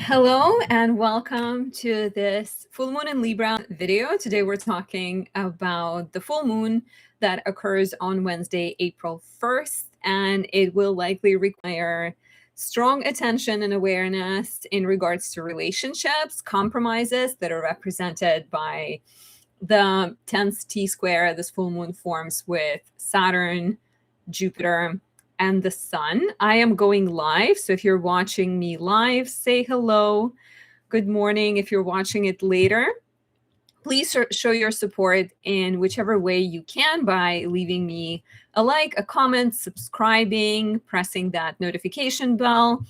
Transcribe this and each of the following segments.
Hello and welcome to this full moon in Libra video. Today we're talking about the full moon that occurs on Wednesday, April 1st, and it will likely require strong attention and awareness in regards to relationships, compromises that are represented by the 10th T-square this full moon forms with Saturn, Jupiter, and the sun. I am going live, so if you're watching me live, say hello. Good morning. If you're watching it later, please show your support in whichever way you can by leaving me a like, a comment, subscribing, pressing that notification bell.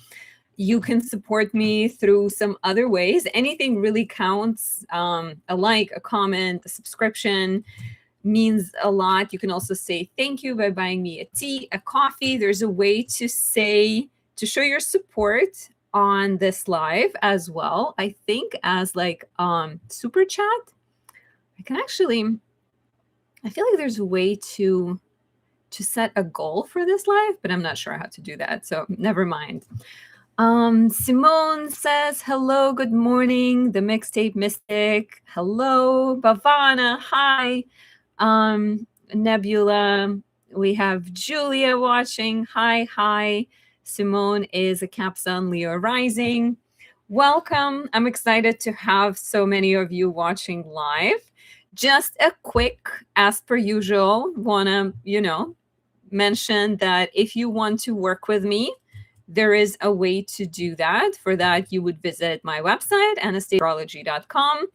You can support me through some other ways. Anything really counts. A like, a comment, a subscription means a lot. You can also say thank you by buying me a tea, a coffee. There's a way to show your support on this live as well. I think as like super chat. I feel like there's a way to set a goal for this live, but I'm not sure how to do that. So never mind. Simone says, hello, good morning. The Mixtape Mystic. Hello, Bhavana. Hi. Nebula, we have Julia watching. Hi. Simone is a Cap Sun Leo rising. Welcome. I'm excited to have so many of you watching live. Just a quick, as per usual, wanna, mention that if you want to work with me, there is a way to do that. For that, you would visit my website, Anastasia.com.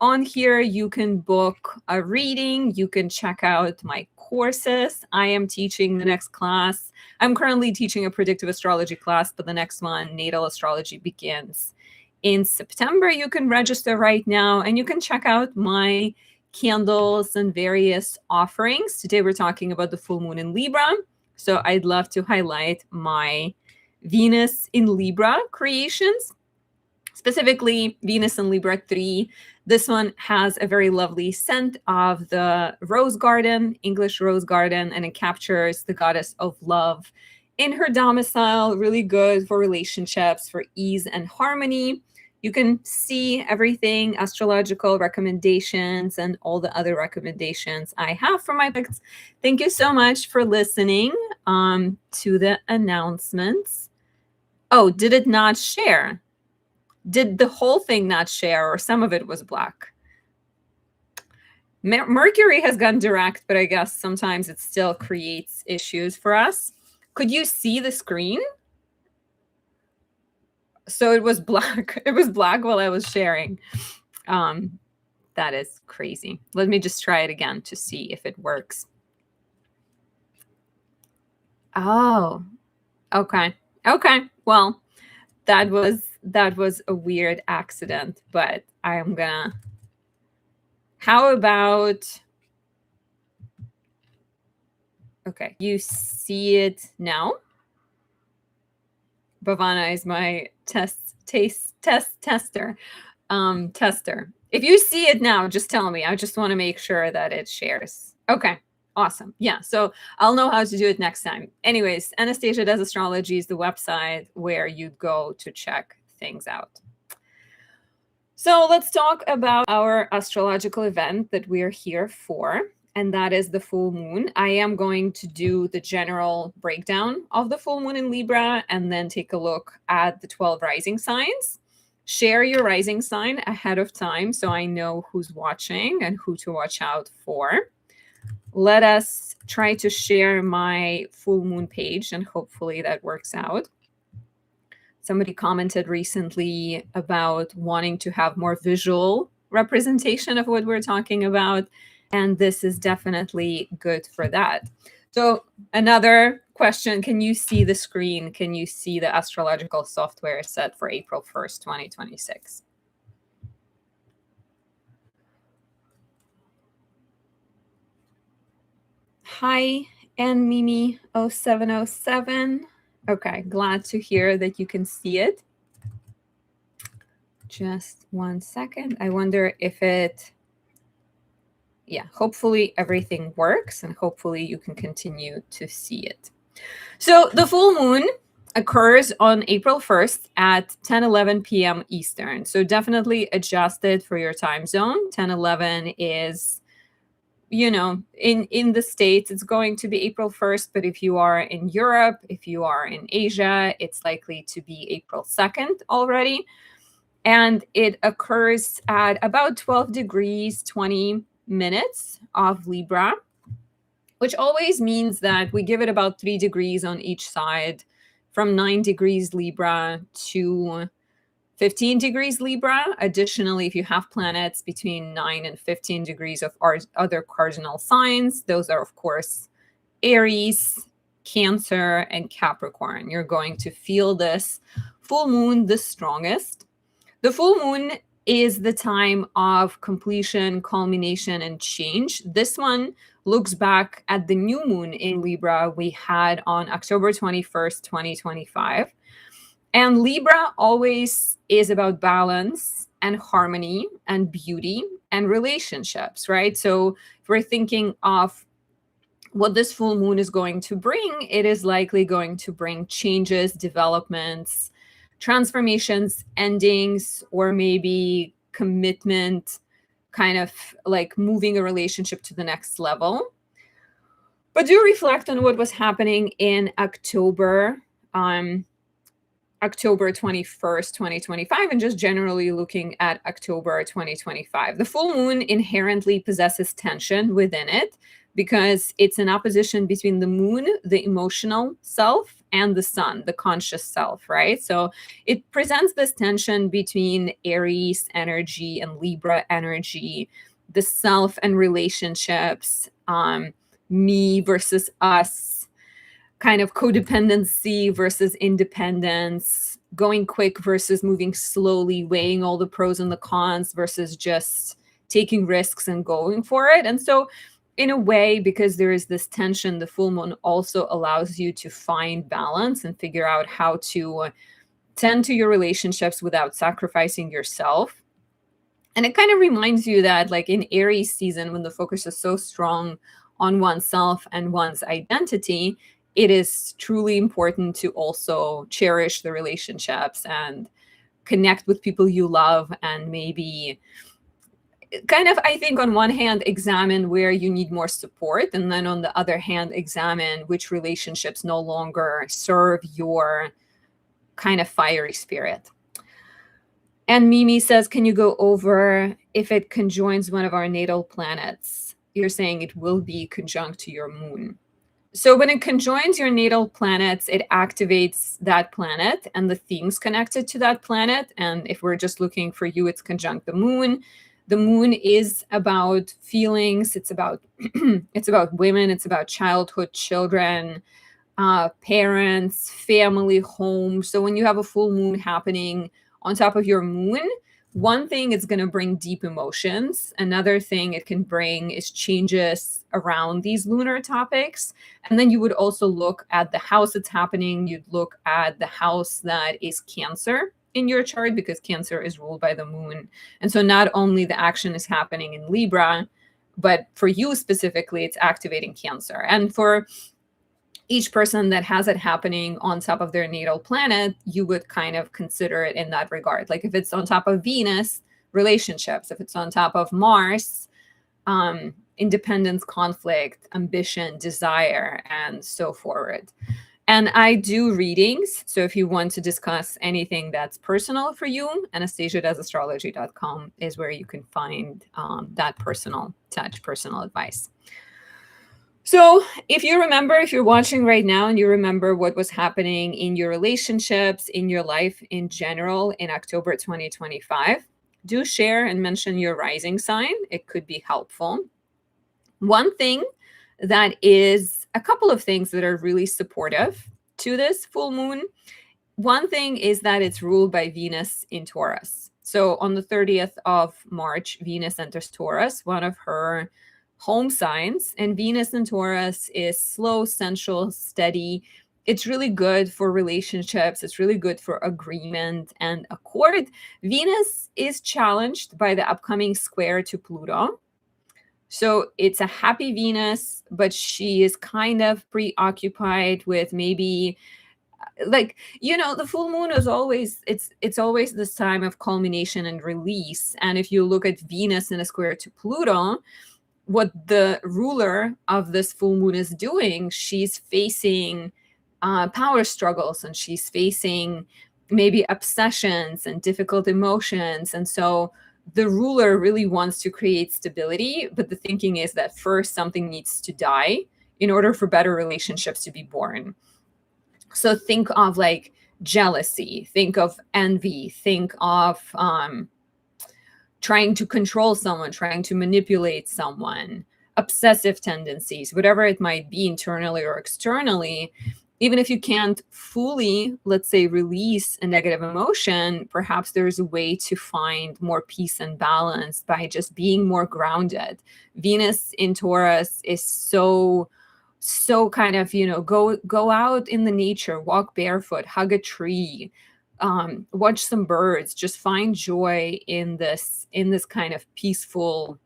On here, you can book a reading. You can check out my courses. I am teaching the next class. I'm currently teaching a predictive astrology class, but the next one, natal astrology, begins in September. You can register right now, and you can check out my candles and various offerings. Today, we're talking about the full moon in Libra. So I'd love to highlight my Venus in Libra creations. Specifically, Venus in Libra 3. This one has a very lovely scent of the rose garden, English rose garden, and it captures the goddess of love in her domicile. Really good for relationships, for ease and harmony. You can see everything, astrological recommendations, and all the other recommendations I have for my books. Thank you so much for listening to the announcements. Oh, did it not share? Did the whole thing not share, or some of it was black? Mercury has gone direct, but I guess sometimes it still creates issues for us. Could you see the screen? So it was black. It was black while I was sharing. That is crazy. Let me just try it again to see if it works. Oh, okay. Well, that was a weird accident, but I'm gonna. How about? Okay, you see it now. Bhavana is my tester. If you see it now, just tell me. I just want to make sure that it shares. Okay. Awesome. Yeah. So I'll know how to do it next time. Anyways, Anastasia Does Astrology is the website where you go to check things out. So let's talk about our astrological event that we are here for, and that is the full moon. I am going to do the general breakdown of the full moon in Libra and then take a look at the 12 rising signs. Share your rising sign ahead of time so I know who's watching and who to watch out for. Let us try to share my full moon page, and hopefully that works out. Somebody commented recently about wanting to have more visual representation of what we're talking about, and this is definitely good for that. So another question, can you see the screen? Can you see the astrological software set for April 1st, 2026? Hi, and Mimi 0707. Okay, glad to hear that you can see it. Just 1 second. I wonder if hopefully everything works and hopefully you can continue to see it. So the full moon occurs on April 1st at 10:11 p.m. Eastern. So definitely adjust it for your time zone. 10:11 is, in the States, it's going to be April 1st, but if you are in Europe, if you are in Asia, it's likely to be April 2nd already. And it occurs at about 12 degrees, 20 minutes of Libra, which always means that we give it about 3 degrees on each side, from 9 degrees Libra to 15 degrees Libra. Additionally, if you have planets between 9 and 15 degrees of other cardinal signs, those are, of course, Aries, Cancer, and Capricorn. You're going to feel this full moon the strongest. The full moon is the time of completion, culmination, and change. This one looks back at the new moon in Libra we had on October 21st, 2025. And Libra always is about balance and harmony and beauty and relationships, right? So if we're thinking of what this full moon is going to bring, it is likely going to bring changes, developments, transformations, endings, or maybe commitment, kind of like moving a relationship to the next level. But do reflect on what was happening in October 21st, 2025, and just generally looking at October 2025. The full moon inherently possesses tension within it because it's an opposition between the moon, the emotional self, and the sun, the conscious self, right? So it presents this tension between Aries energy and Libra energy, the self and relationships, me versus us, kind of codependency versus independence, going quick versus moving slowly, weighing all the pros and the cons versus just taking risks and going for it. And so in a way, because there is this tension, the full moon also allows you to find balance and figure out how to tend to your relationships without sacrificing yourself. And it kind of reminds you that, like in Aries season, when the focus is so strong on oneself and one's identity, it is truly important to also cherish the relationships and connect with people you love, and maybe kind of, I think, on one hand, examine where you need more support, and then on the other hand, examine which relationships no longer serve your kind of fiery spirit. And Mimi says, can you go over if it conjoins one of our natal planets? You're saying it will be conjunct to your moon. So when it conjoins your natal planets, it activates that planet and the themes connected to that planet. And if we're just looking for you, it's conjunct the moon. The moon is about feelings. It's about it's about women. It's about childhood, children, parents, family, home. So when you have a full moon happening on top of your moon, one thing it's going to bring deep emotions. Another thing it can bring is changes around these lunar topics. And then you would also look at the house it's happening. You'd look at the house that is Cancer in your chart, because Cancer is ruled by the moon. And so not only the action is happening in Libra, but for you specifically, it's activating Cancer. And for each person that has it happening on top of their natal planet, you would kind of consider it in that regard. Like if it's on top of Venus, relationships. If it's on top of Mars, independence, conflict, ambition, desire, and so forward. And I do readings. So if you want to discuss anything that's personal for you, Anastasia.astrology.com is where you can find that personal touch, personal advice. So if you remember, if you're watching right now and you remember what was happening in your relationships, in your life in general in October 2025, do share and mention your rising sign. It could be helpful. One thing that is, a couple of things that are really supportive to this full moon. One thing is that it's ruled by Venus in Taurus. So on the 30th of March, Venus enters Taurus, one of her home signs, and Venus in Taurus is slow, sensual, steady. It's really good for relationships. It's really good for agreement and accord. Venus is challenged by the upcoming square to Pluto. So it's a happy Venus, but she is kind of preoccupied with maybe like, the full moon is always, it's always this time of culmination and release. And if you look at Venus in a square to Pluto, what the ruler of this full moon is doing, she's facing power struggles, and she's facing maybe obsessions and difficult emotions. And so the ruler really wants to create stability, but the thinking is that first something needs to die in order for better relationships to be born. So think of like jealousy, think of envy, think of trying to control someone, trying to manipulate someone, obsessive tendencies, whatever it might be internally or externally. Even if you can't fully, let's say, release a negative emotion, perhaps there's a way to find more peace and balance by just being more grounded. Venus in Taurus is so kind of, go out in the nature, walk barefoot, hug a tree, watch some birds, just find joy in this kind of peaceful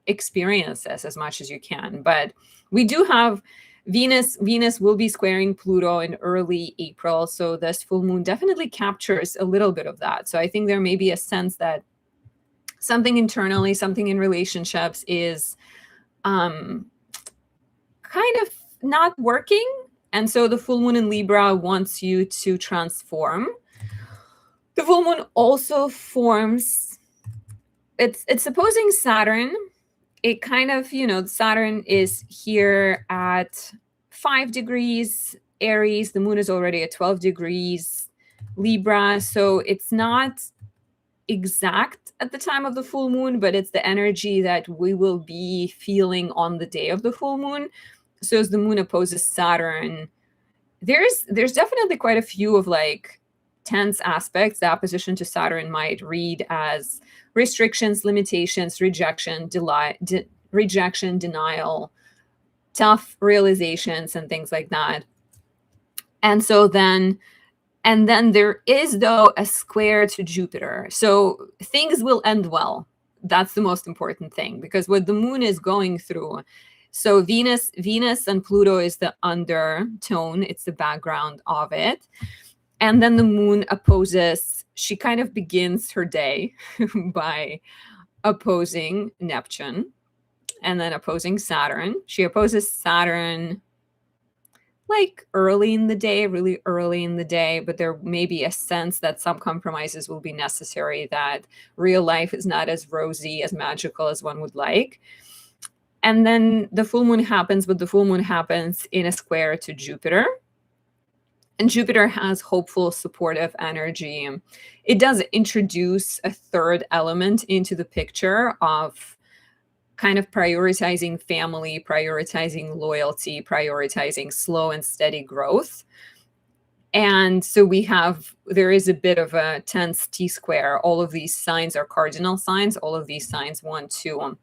experiences as much as you can. But we do have Venus will be squaring Pluto in early April, so this full moon definitely captures a little bit of that. So I think there may be a sense that something internally, something in relationships is kind of not working, and so the full moon in Libra wants you to transform. The full moon also forms, it's opposing Saturn. It kind of, Saturn is here at 5 degrees Aries. The moon is already at 12 degrees Libra. So it's not exact at the time of the full moon, but it's the energy that we will be feeling on the day of the full moon. So as the moon opposes Saturn, there's definitely quite a few of like tense aspects. The opposition to Saturn might read as restrictions, limitations, rejection, denial, tough realizations, and things like that. And so then there is, though, a square to Jupiter. So things will end well. That's the most important thing, because what the moon is going through, so Venus and Pluto is the undertone, it's the background of it. And then the moon opposes, she kind of begins her day by opposing Neptune and then opposing Saturn. She opposes Saturn like early in the day, really early in the day, but there may be a sense that some compromises will be necessary, that real life is not as rosy, as magical as one would like. And then the full moon happens, but the full moon happens in a square to Jupiter. And Jupiter has hopeful, supportive energy. It does introduce a third element into the picture of kind of prioritizing family, prioritizing loyalty, prioritizing slow and steady growth. And so there is a bit of a tense T-square. All of these signs are cardinal signs. All of these signs want to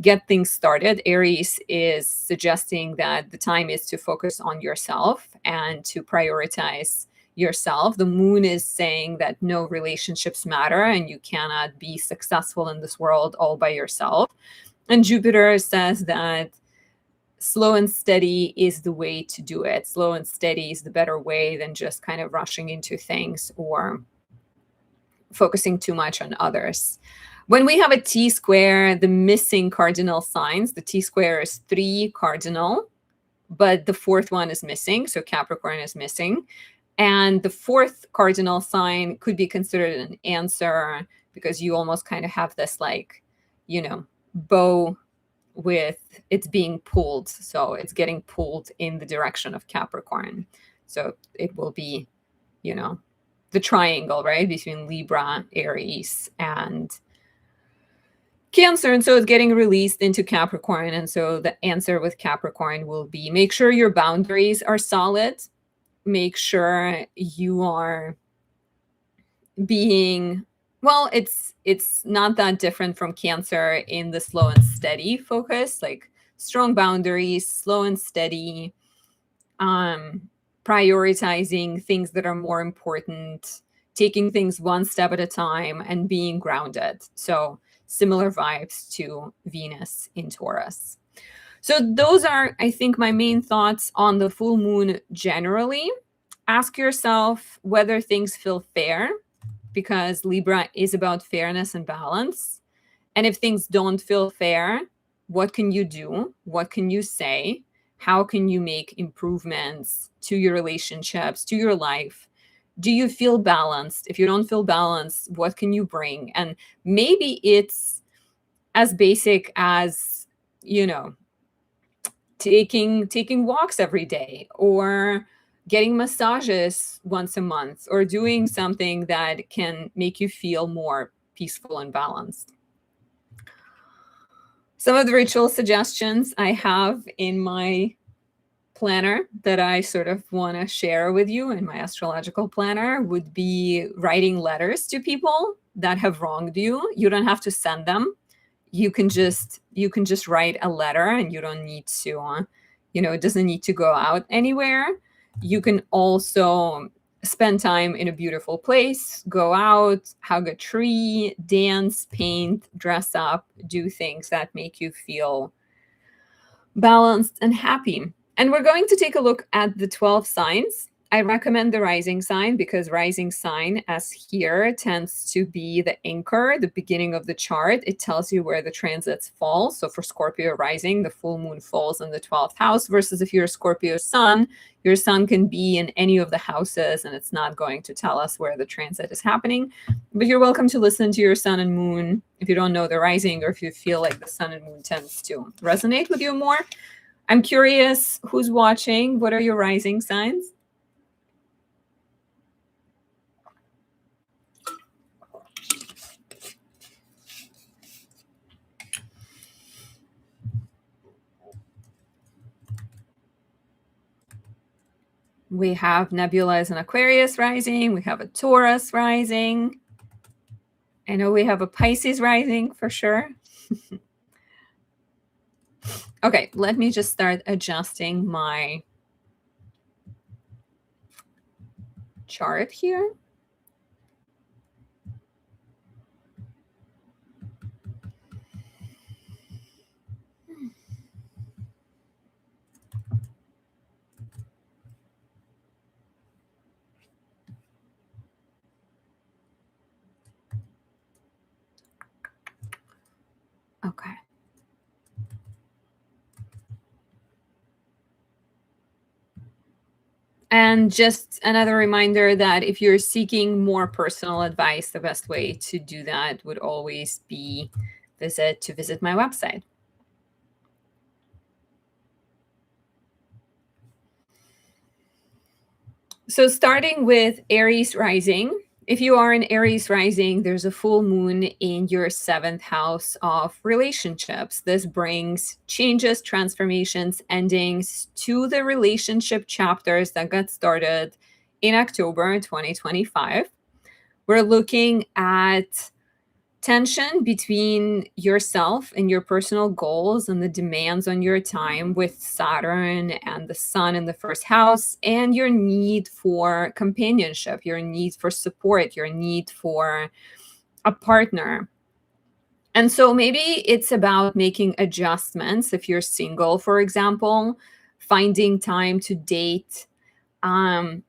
get things started. Aries is suggesting that the time is to focus on yourself and to prioritize yourself. The moon is saying that no relationships matter and you cannot be successful in this world all by yourself. And Jupiter says that slow and steady is the way to do it. Slow and steady is the better way than just kind of rushing into things or focusing too much on others. When we have a T-square, the missing cardinal signs, the T-square is 3 cardinal, but the 4th one is missing, so Capricorn is missing. And the 4th cardinal sign could be considered an answer, because you almost kind of have this like, bow with it's being pulled. So it's getting pulled in the direction of Capricorn. So it will be, the triangle, right, between Libra, Aries, and Cancer. And so it's getting released into Capricorn. And so the answer with Capricorn will be, make sure your boundaries are solid. Make sure you are being, well, it's not that different from Cancer in the slow and steady focus, like strong boundaries, slow and steady, prioritizing things that are more important, taking things one step at a time, and being grounded. So similar vibes to Venus in Taurus. So those are, I think, my main thoughts on the full moon generally. ask yourself whether things feel fair, because Libra is about fairness and balance. And if things don't feel fair, what can you do? What can you say? How can you make improvements to your relationships, to your life? Do you feel balanced? If you don't feel balanced, what can you bring? And maybe it's as basic as, you know, taking walks every day, or getting massages once a month, or doing something that can make you feel more peaceful and balanced. Some of the ritual suggestions I have in my planner that I sort of want to share with you in my astrological planner would be writing letters to people that have wronged you. You don't have to send them. You can just write a letter, and you don't need to, it doesn't need to go out anywhere. You can also spend time in a beautiful place, go out, hug a tree, dance, paint, dress up, do things that make you feel balanced and happy. And we're going to take a look at the 12 signs. I recommend the rising sign, because rising sign, as here, tends to be the anchor, the beginning of the chart. It tells you where the transits fall. So for Scorpio rising, the full moon falls in the 12th house, versus if you're a Scorpio sun, your sun can be in any of the houses, and it's not going to tell us where the transit is happening. But you're welcome to listen to your sun and moon if you don't know the rising, or if you feel like the sun and moon tends to resonate with you more. I'm curious who's watching. What are your rising signs? We have Nebula as an Aquarius rising. We have a Taurus rising. I know we have a Pisces rising for sure. Okay, let me just start adjusting my chart here. Okay. And just another reminder that if you're seeking more personal advice, the best way to do that would always be visit my website. So starting with Aries rising, if you are an Aries rising, there's a full moon in your 7th house of relationships. This brings changes, transformations, endings to the relationship chapters that got started in October 2025. We're looking at tension between yourself and your personal goals and the demands on your time with Saturn and the sun in the 1st house, and your need for companionship, your need for support, your need for a partner. And so maybe it's about making adjustments. If you're single, for example, finding time to date,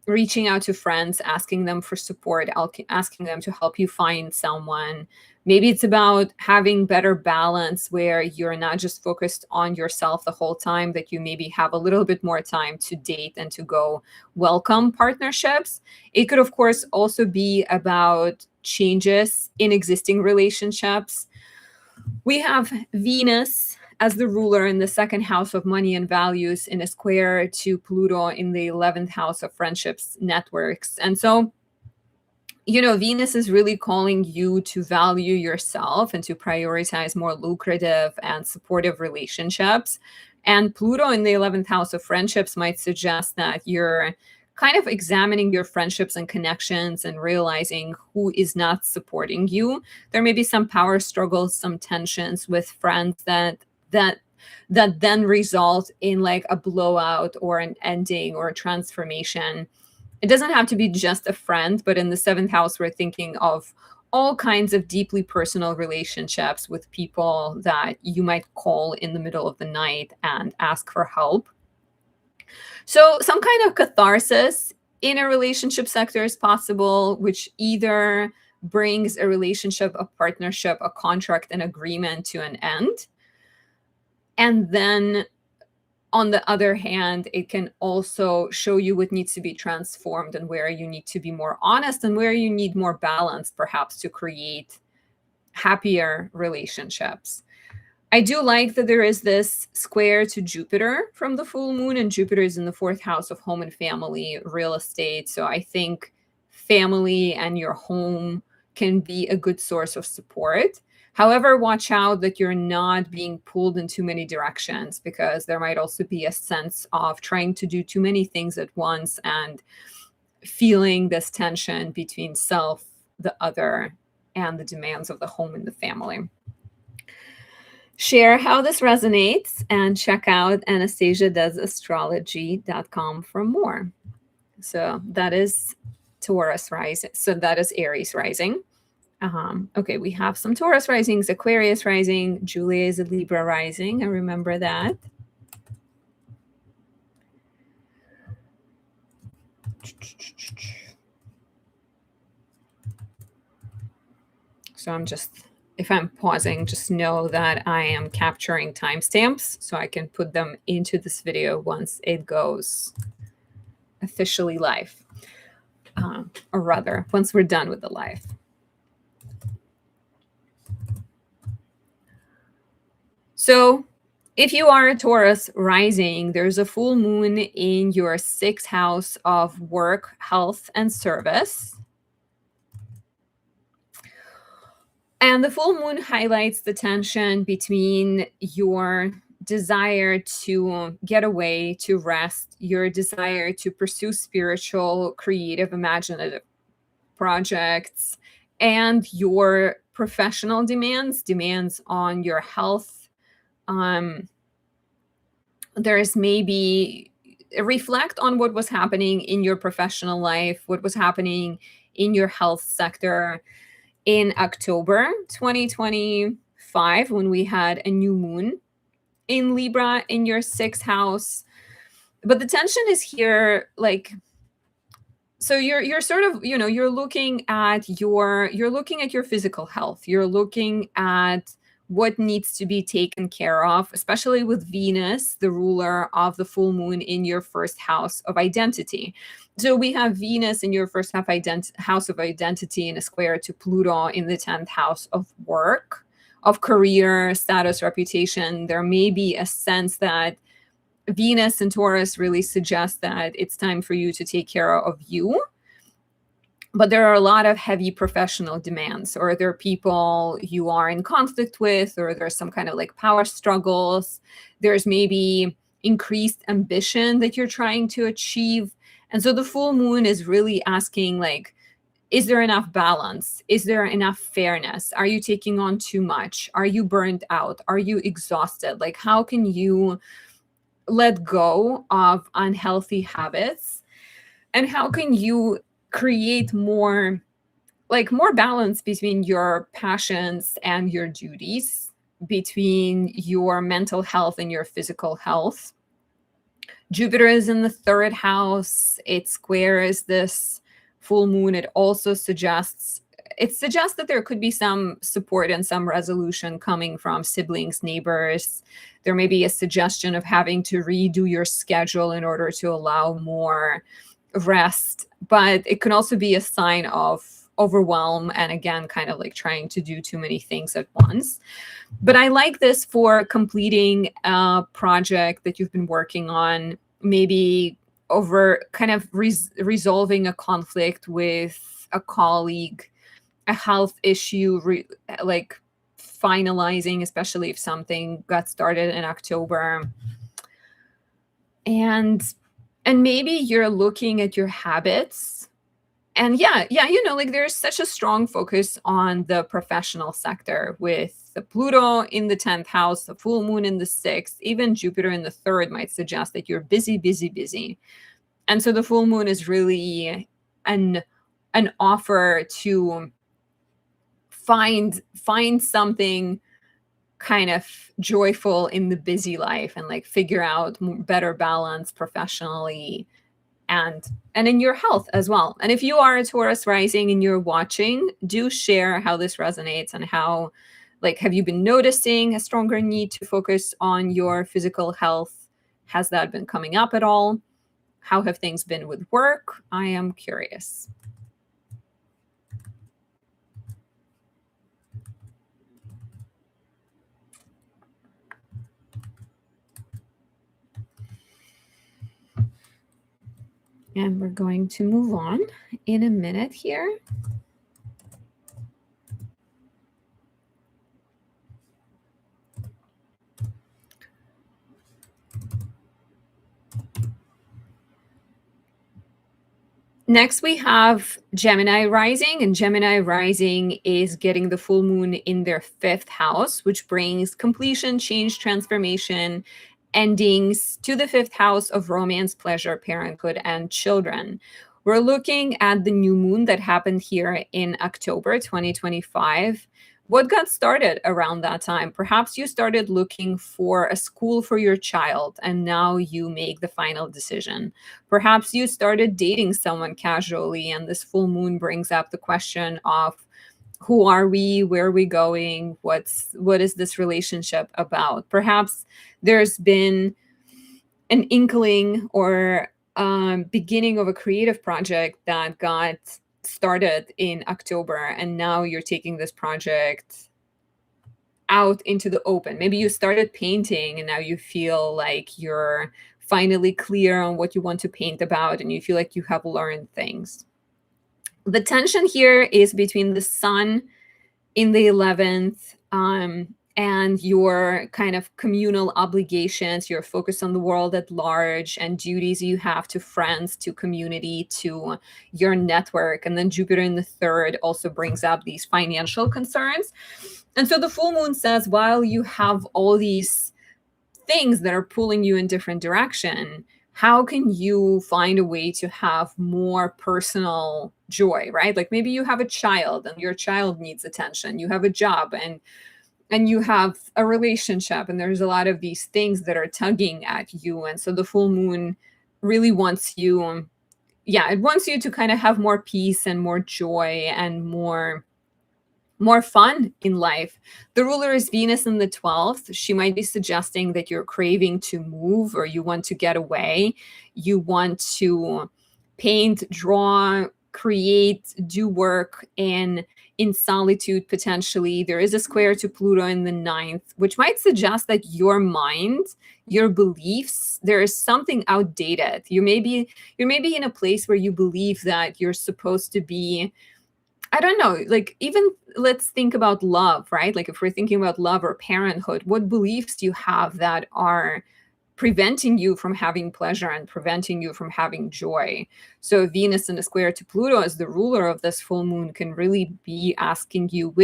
reaching out to friends, asking them for support, asking them to help you find someone. Maybe it's about having better balance, where you're not just focused on yourself the whole time, that you maybe have a little bit more time to date and to go welcome partnerships. It could, of course, also be about changes in existing relationships. We have Venus as the ruler in the 2nd house of money and values, in a square to Pluto in the 11th house of friendships, networks. And so, Venus is really calling you to value yourself and to prioritize more lucrative and supportive relationships. And Pluto in the 11th house of friendships might suggest that you're kind of examining your friendships and connections and realizing who is not supporting you. There may be some power struggles, some tensions with friends that then result in like a blowout or an ending or a transformation. It doesn't have to be just a friend, but in the 7th house, we're thinking of all kinds of deeply personal relationships with people that you might call in the middle of the night and ask for help. So some kind of catharsis in a relationship sector is possible, which either brings a relationship, a partnership, a contract, an agreement to an end. And then on the other hand, it can also show you what needs to be transformed and where you need to be more honest and where you need more balance, perhaps, to create happier relationships. I do like that there is this square to Jupiter from the full moon, and Jupiter is in the 4th house of home and family, real estate. So I think family and your home can be a good source of support. However, watch out that you're not being pulled in too many directions, because there might also be a sense of trying to do too many things at once and feeling this tension between self, the other, and the demands of the home and the family. Share how this resonates and check out anastasiadoesastrology.com for more. So that is Taurus rising. So that is Aries rising. Okay, we have some Taurus risings, Aquarius rising, Julia is a Libra rising. I remember that. So I'm just, if I'm pausing, just know that I am capturing timestamps so I can put them into this video once it goes officially live, or rather, once we're done with the live. So if you are a Taurus rising, there's a full moon in your 6th house of work, health, and service. And the full moon highlights the tension between your desire to get away, to rest, your desire to pursue spiritual, creative, imaginative projects, and your professional demands on your health. There's maybe reflect on what was happening in your professional life, what was happening in your health sector in October 2025, when we had a new moon in Libra in your 6th house. But the tension is here, like, so you're sort of, you're looking at your physical health. You're looking at what needs to be taken care of, especially with Venus, the ruler of the full moon, in your 1st house of identity. So we have Venus in your 1st house of identity in a square to Pluto in the 10th house of work, of career, status, reputation. There may be a sense that Venus and Taurus really suggest that it's time for you to take care of you. But there are a lot of heavy professional demands, or there are people you are in conflict with, or there's some kind of like power struggles. There's maybe increased ambition that you're trying to achieve. And so the full moon is really asking, like, is there enough balance? Is there enough fairness? Are you taking on too much? Are you burned out? Are you exhausted? Like, how can you let go of unhealthy habits? And how can you create more balance between your passions and your duties, between your mental health and your physical health? Jupiter is in the 3rd house. It squares this full moon. It also suggests that there could be some support and some resolution coming from siblings, neighbors. There may be a suggestion of having to redo your schedule in order to allow more rest, but it can also be a sign of overwhelm and, again, kind of like trying to do too many things at once. But I like this for completing a project that you've been working on, maybe over kind of resolving a conflict with a colleague, a health issue, like finalizing, especially if something got started in October. And maybe you're looking at your habits. And like there's such a strong focus on the professional sector with the Pluto in the 10th house, the full moon in the 6th, even Jupiter in the 3rd might suggest that you're busy. And so the full moon is really an offer to find something kind of joyful in the busy life and like figure out better balance professionally and in your health as well. And if you are a Taurus rising and you're watching, do share how this resonates and how, like, have you been noticing a stronger need to focus on your physical health? Has that been coming up at all? How have things been with work? I am curious. And we're going to move on in a minute here. Next, we have Gemini rising, and Gemini rising is getting the full moon in their 5th house, which brings completion, change, transformation, endings to the 5th house of romance, pleasure, parenthood, and children. We're looking at the new moon that happened here in October 2025. What got started around that time? Perhaps you started looking for a school for your child, and now you make the final decision. Perhaps you started dating someone casually, and this full moon brings up the question of who are we, where are we going, what is this relationship about? Perhaps there's been an inkling or beginning of a creative project that got started in October, and now you're taking this project out into the open. Maybe you started painting and now you feel like you're finally clear on what you want to paint about, and you feel like you have learned things. The tension here is between the sun in the 11th and your kind of communal obligations, your focus on the world at large, and duties you have to friends, to community, to your network. And then Jupiter in the 3rd also brings up these financial concerns. And so the full moon says, while you have all these things that are pulling you in different direction, how can you find a way to have more personal joy, right? Like maybe you have a child and your child needs attention. You have a job and you have a relationship, and there's a lot of these things that are tugging at you. And so the full moon really wants you, it wants you to kind of have more peace and more joy and more fun in life. The ruler is Venus in the 12th. She might be suggesting that you're craving to move, or you want to get away. You want to paint, draw, create, do work in solitude potentially. There is a square to Pluto in the 9th, which might suggest that your mind, your beliefs, there is something outdated. You may be in a place where you believe that you're supposed to be, I don't know, like even let's think about love, right? Like if we're thinking about love or parenthood, what beliefs do you have that are preventing you from having pleasure and preventing you from having joy? So Venus in a square to Pluto as the ruler of this full moon can really be asking you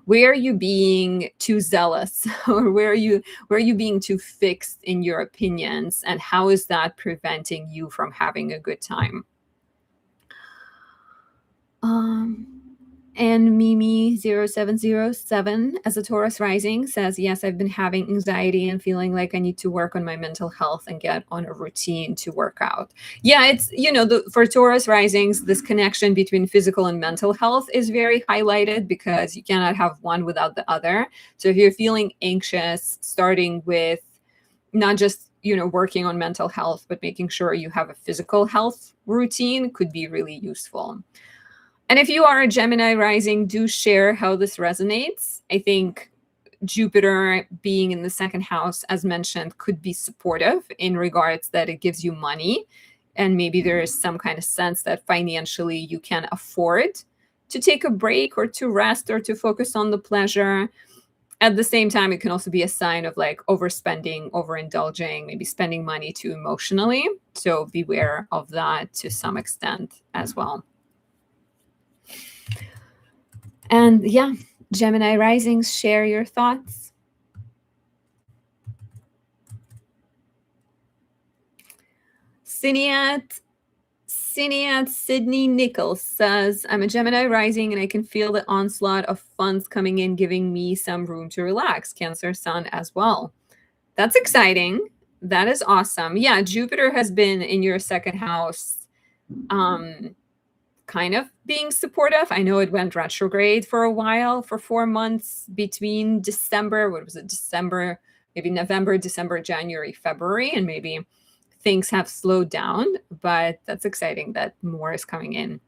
where are you being too zealous or where are you being too fixed in your opinions, and how is that preventing you from having a good time? And Mimi0707 as a Taurus rising says, yes, I've been having anxiety and feeling like I need to work on my mental health and get on a routine to work out. Yeah, it's, for Taurus risings, this connection between physical and mental health is very highlighted because you cannot have one without the other. So if you're feeling anxious, starting with not just working on mental health, but making sure you have a physical health routine could be really useful. And if you are a Gemini rising, do share how this resonates. I think Jupiter being in the 2nd house, as mentioned, could be supportive in regards that it gives you money. And maybe there is some kind of sense that financially you can afford to take a break or to rest or to focus on the pleasure. At the same time, it can also be a sign of like overspending, overindulging, maybe spending money too emotionally. So beware of that to some extent as well. And yeah, Gemini risings, share your thoughts. Cineat Sydney Nichols says, I'm a Gemini rising and I can feel the onslaught of funds coming in, giving me some room to relax. Cancer sun as well. That's exciting. That is awesome. Yeah, Jupiter has been in your second house, kind of being supportive. I know it went retrograde for a while, for 4 months between December, what was it, December, maybe November, December, January, February, and maybe things have slowed down, but that's exciting that more is coming in.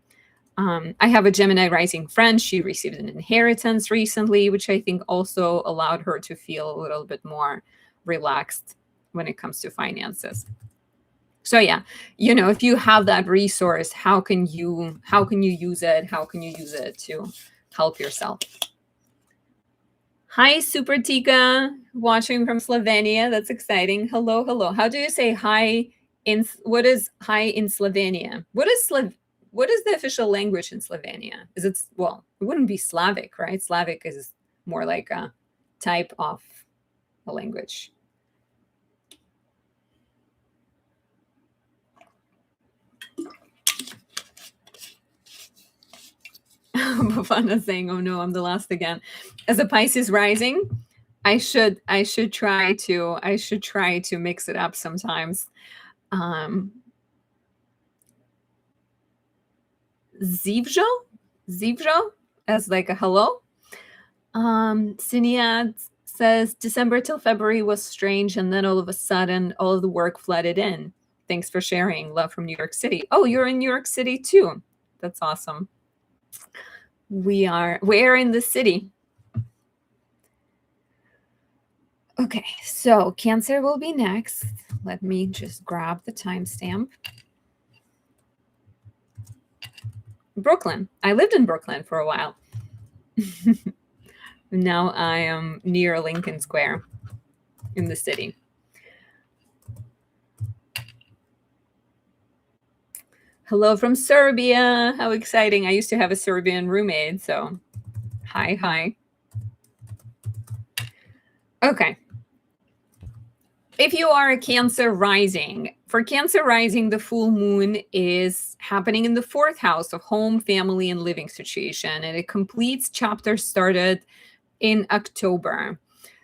I have a Gemini rising friend. She received an inheritance recently, which I think also allowed her to feel a little bit more relaxed when it comes to finances. So yeah, if you have that resource, how can you use it? How can you use it to help yourself? Hi, Super Tika, watching from Slovenia. That's exciting. Hello, hello. How do you say hi what is hi in Slovenia? What is the official language in Slovenia? It wouldn't be Slavic, right? Slavic is more like a type of a language. Bafana saying, "Oh no, I'm the last again." As a Pisces rising, I should try to mix it up sometimes. Zivjo as like a hello. Siniad says December till February was strange, and then all of a sudden all of the work flooded in. Thanks for sharing. Love from New York City. Oh, you're in New York City too. That's awesome. We're in the city. Okay, so Cancer will be next. Let me just grab the timestamp. Brooklyn. I lived in Brooklyn for a while. Now I am near Lincoln Square in the city. Hello from Serbia. How exciting. I used to have a Serbian roommate, so hi. Okay. If you are a Cancer rising, for Cancer rising, the full moon is happening in the 4th house of home, family, and living situation, and it completes chapters started in October.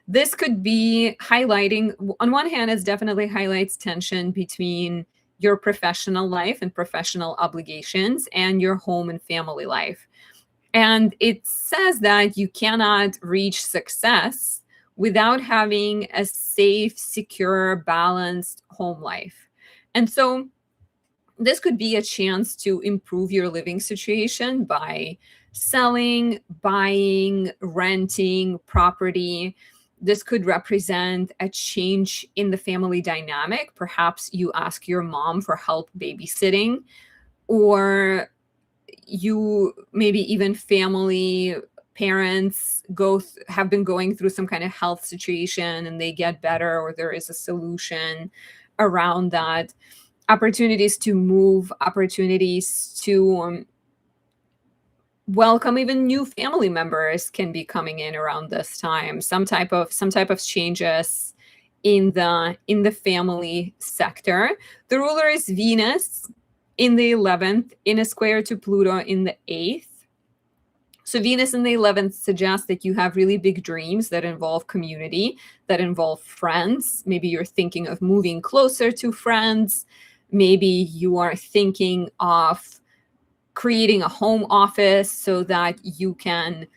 This could be highlighting, on one hand, it definitely highlights tension between your professional life and professional obligations and your home and family life. And it says that you cannot reach success without having a safe, secure, balanced home life. And so this could be a chance to improve your living situation by selling, buying, renting property. This could represent a change in the family dynamic. Perhaps you ask your mom for help babysitting, or you maybe even family parents have been going through some kind of health situation and they get better, or there is a solution around that. Opportunities to move, opportunities to welcome even new family members can be coming in around this time. Some type of changes in the family sector. The ruler is Venus in the 11th, in a square to Pluto in the 8th. So Venus in the 11th suggests that you have really big dreams that involve community, that involve friends. Maybe you're thinking of moving closer to friends. Maybe you are thinking of creating a home office so that you can,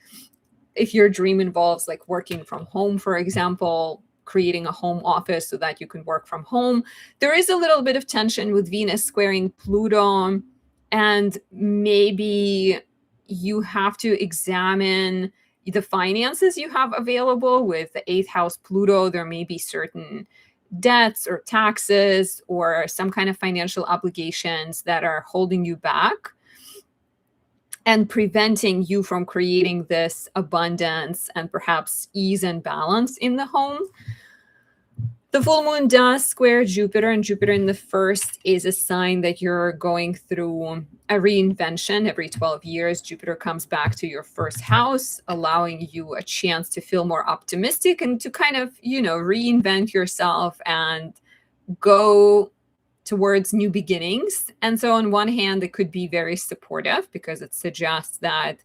if your dream involves like working from home, for example, creating a home office so that you can work from home. There is a little bit of tension with Venus squaring Pluto, and maybe you have to examine the finances you have available. With the 8th house Pluto, there may be certain debts or taxes or some kind of financial obligations that are holding you back and preventing you from creating this abundance and perhaps ease and balance in the home. The full moon does square Jupiter, and Jupiter in the 1st is a sign that you're going through a reinvention. Every 12 years, Jupiter comes back to your 1st house, allowing you a chance to feel more optimistic and to kind of, reinvent yourself and go towards new beginnings. And so on one hand, it could be very supportive because it suggests that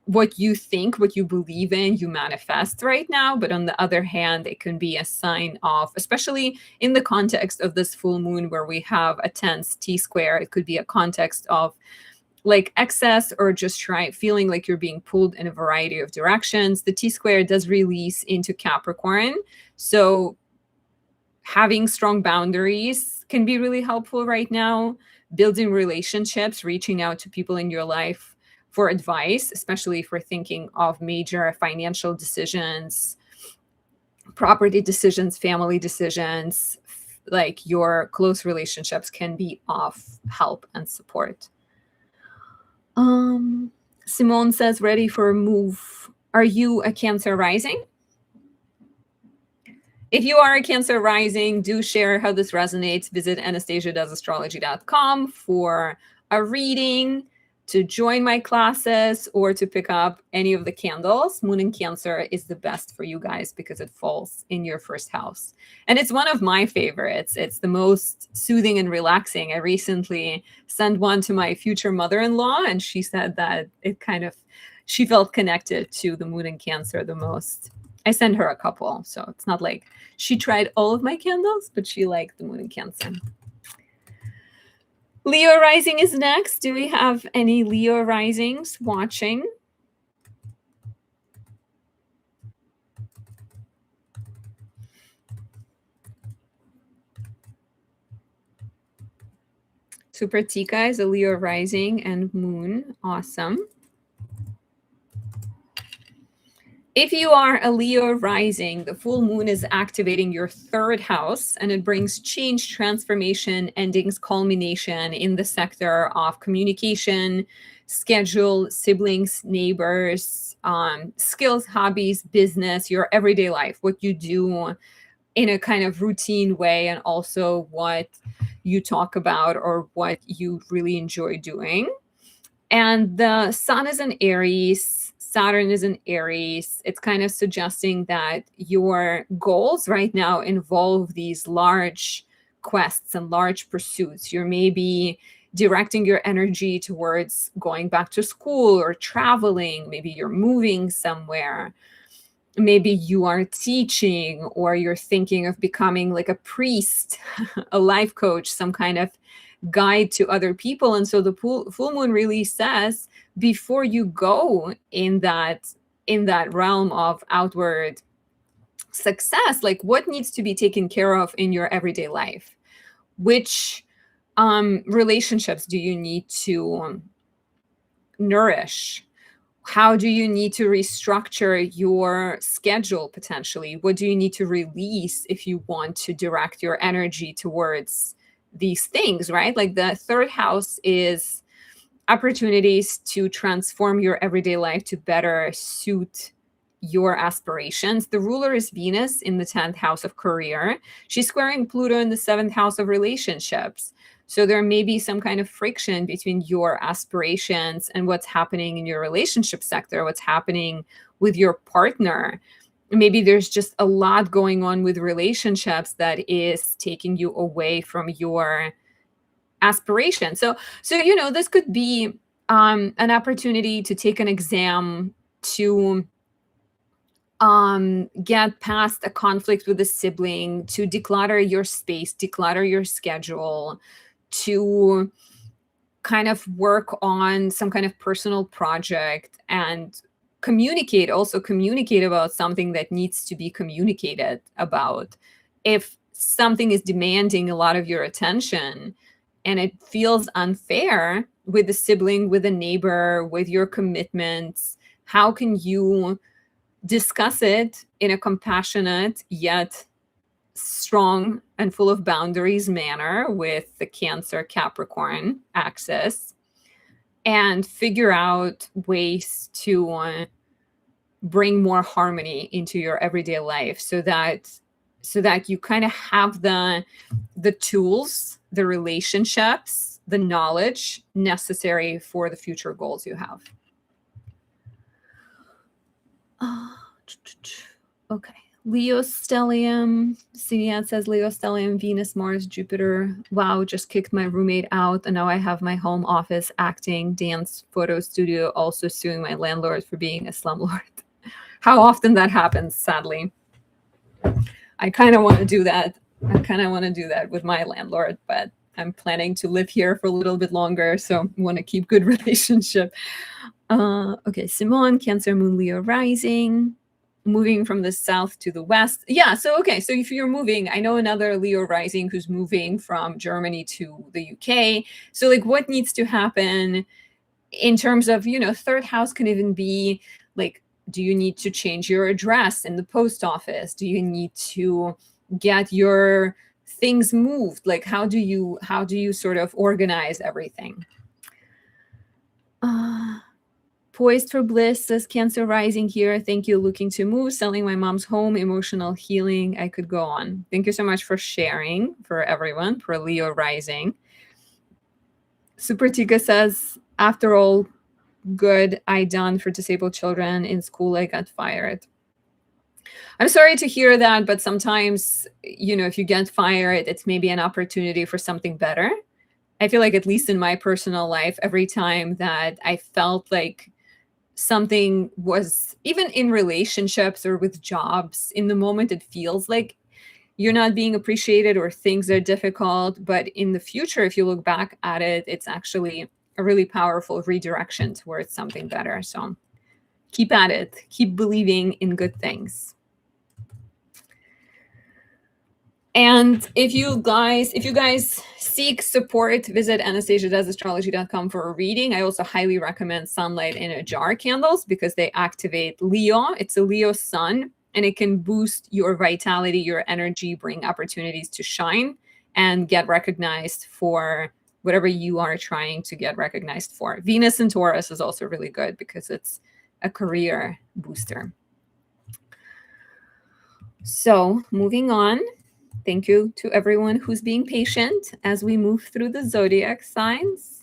what you think, what you believe in, you manifest right now. But on the other hand, it can be a sign of, especially in the context of this full moon where we have a tense T-square, it could be a context of like excess or just feeling like you're being pulled in a variety of directions. The T-square does release into Capricorn. So having strong boundaries can be really helpful right now. Building relationships, reaching out to people in your life for advice, especially if we're thinking of major financial decisions, property decisions, family decisions, like your close relationships can be of help and support. Simone says, ready for a move. Are you a Cancer rising? If you are a Cancer rising, do share how this resonates. Visit anastasiadoesastrology.com for a reading, to join my classes, or to pick up any of the candles. Moon in Cancer is the best for you guys because it falls in your first house. And it's one of my favorites. It's the most soothing and relaxing. I recently sent one to my future mother-in-law, and she said that she felt connected to the Moon in Cancer the most. I sent her a couple, so it's not like she tried all of my candles, but she liked the Moon in Cancer. Leo rising is next. Do we have any Leo risings watching? Super Tika is a Leo rising and moon. Awesome. If you are a Leo rising, the full moon is activating your third house, and it brings change, transformation, endings, culmination in the sector of communication, schedule, siblings, neighbors, skills, hobbies, business, your everyday life, what you do in a kind of routine way, and also what you talk about or what you really enjoy doing. And the sun is in Aries. Saturn is in Aries. It's kind of suggesting that your goals right now involve these large quests and large pursuits. You're maybe directing your energy towards going back to school or traveling. Maybe you're moving somewhere. Maybe you are teaching, or you're thinking of becoming like a priest, a life coach, some kind of guide to other people. And so the full moon really says, before you go in that realm of outward success, like what needs to be taken care of in your everyday life? Which relationships do you need to nourish? How do you need to restructure your schedule potentially? What do you need to release if you want to direct your energy towards these things, right? Like the third house is opportunities to transform your everyday life to better suit your aspirations. The ruler is Venus in the 10th house of career. She's squaring Pluto in the 7th house of relationships. So there may be some kind of friction between your aspirations and what's happening in your relationship sector, what's happening with your partner. Maybe there's just a lot going on with relationships that is taking you away from your aspiration. So this could be an opportunity to take an exam, to get past a conflict with a sibling, to declutter your space, declutter your schedule, to kind of work on some kind of personal project, and communicate about something that needs to be communicated about. If something is demanding a lot of your attention and it feels unfair with a sibling, with a neighbor, with your commitments, how can you discuss it in a compassionate yet strong and full of boundaries manner with the Cancer Capricorn axis, and figure out ways to bring more harmony into your everyday life, so that you kind of have the tools, the relationships, the knowledge necessary for the future goals you have. Okay, Leo stellium. Siniad says Leo stellium, Venus, Mars, Jupiter. Wow, just kicked my roommate out, and now I have my home office, acting, dance, photo studio, also suing my landlord for being a slumlord. How often that happens, sadly. I kind of want to do that. With my landlord, but I'm planning to live here for a little bit longer, so I want to keep good relationship. Okay, Simone, Cancer, Moon, Leo, rising. Moving from the south to the west. Yeah, so if you're moving, I know another Leo rising who's moving from Germany to the UK. So like what needs to happen in terms of, third house can even be like, do you need to change your address in the post office? Do you need to get your things moved? Like how do you sort of organize everything? Poised for bliss, says Cancer rising here. Thank you. Looking to move, selling my mom's home, emotional healing. I could go on. Thank you so much for sharing for everyone, for Leo rising. Super Tika says, after all good I done for disabled children in school, I got fired. I'm sorry to hear that, but sometimes, if you get fired, it's maybe an opportunity for something better. I feel like, at least in my personal life, every time that I felt like something was, even in relationships or with jobs, in the moment it feels like you're not being appreciated or things are difficult, but in the future, if you look back at it, it's actually a really powerful redirection towards something better. So keep at it, keep believing in good things. And if you guys seek support, visit anastasiadoesastrology.com for a reading. I also highly recommend Sunlight in a Jar candles because they activate Leo. It's a Leo sun, and it can boost your vitality, your energy, bring opportunities to shine and get recognized for whatever you are trying to get recognized for. Venus in Taurus is also really good because it's a career booster. So moving on. Thank you to everyone who's being patient as we move through the zodiac signs.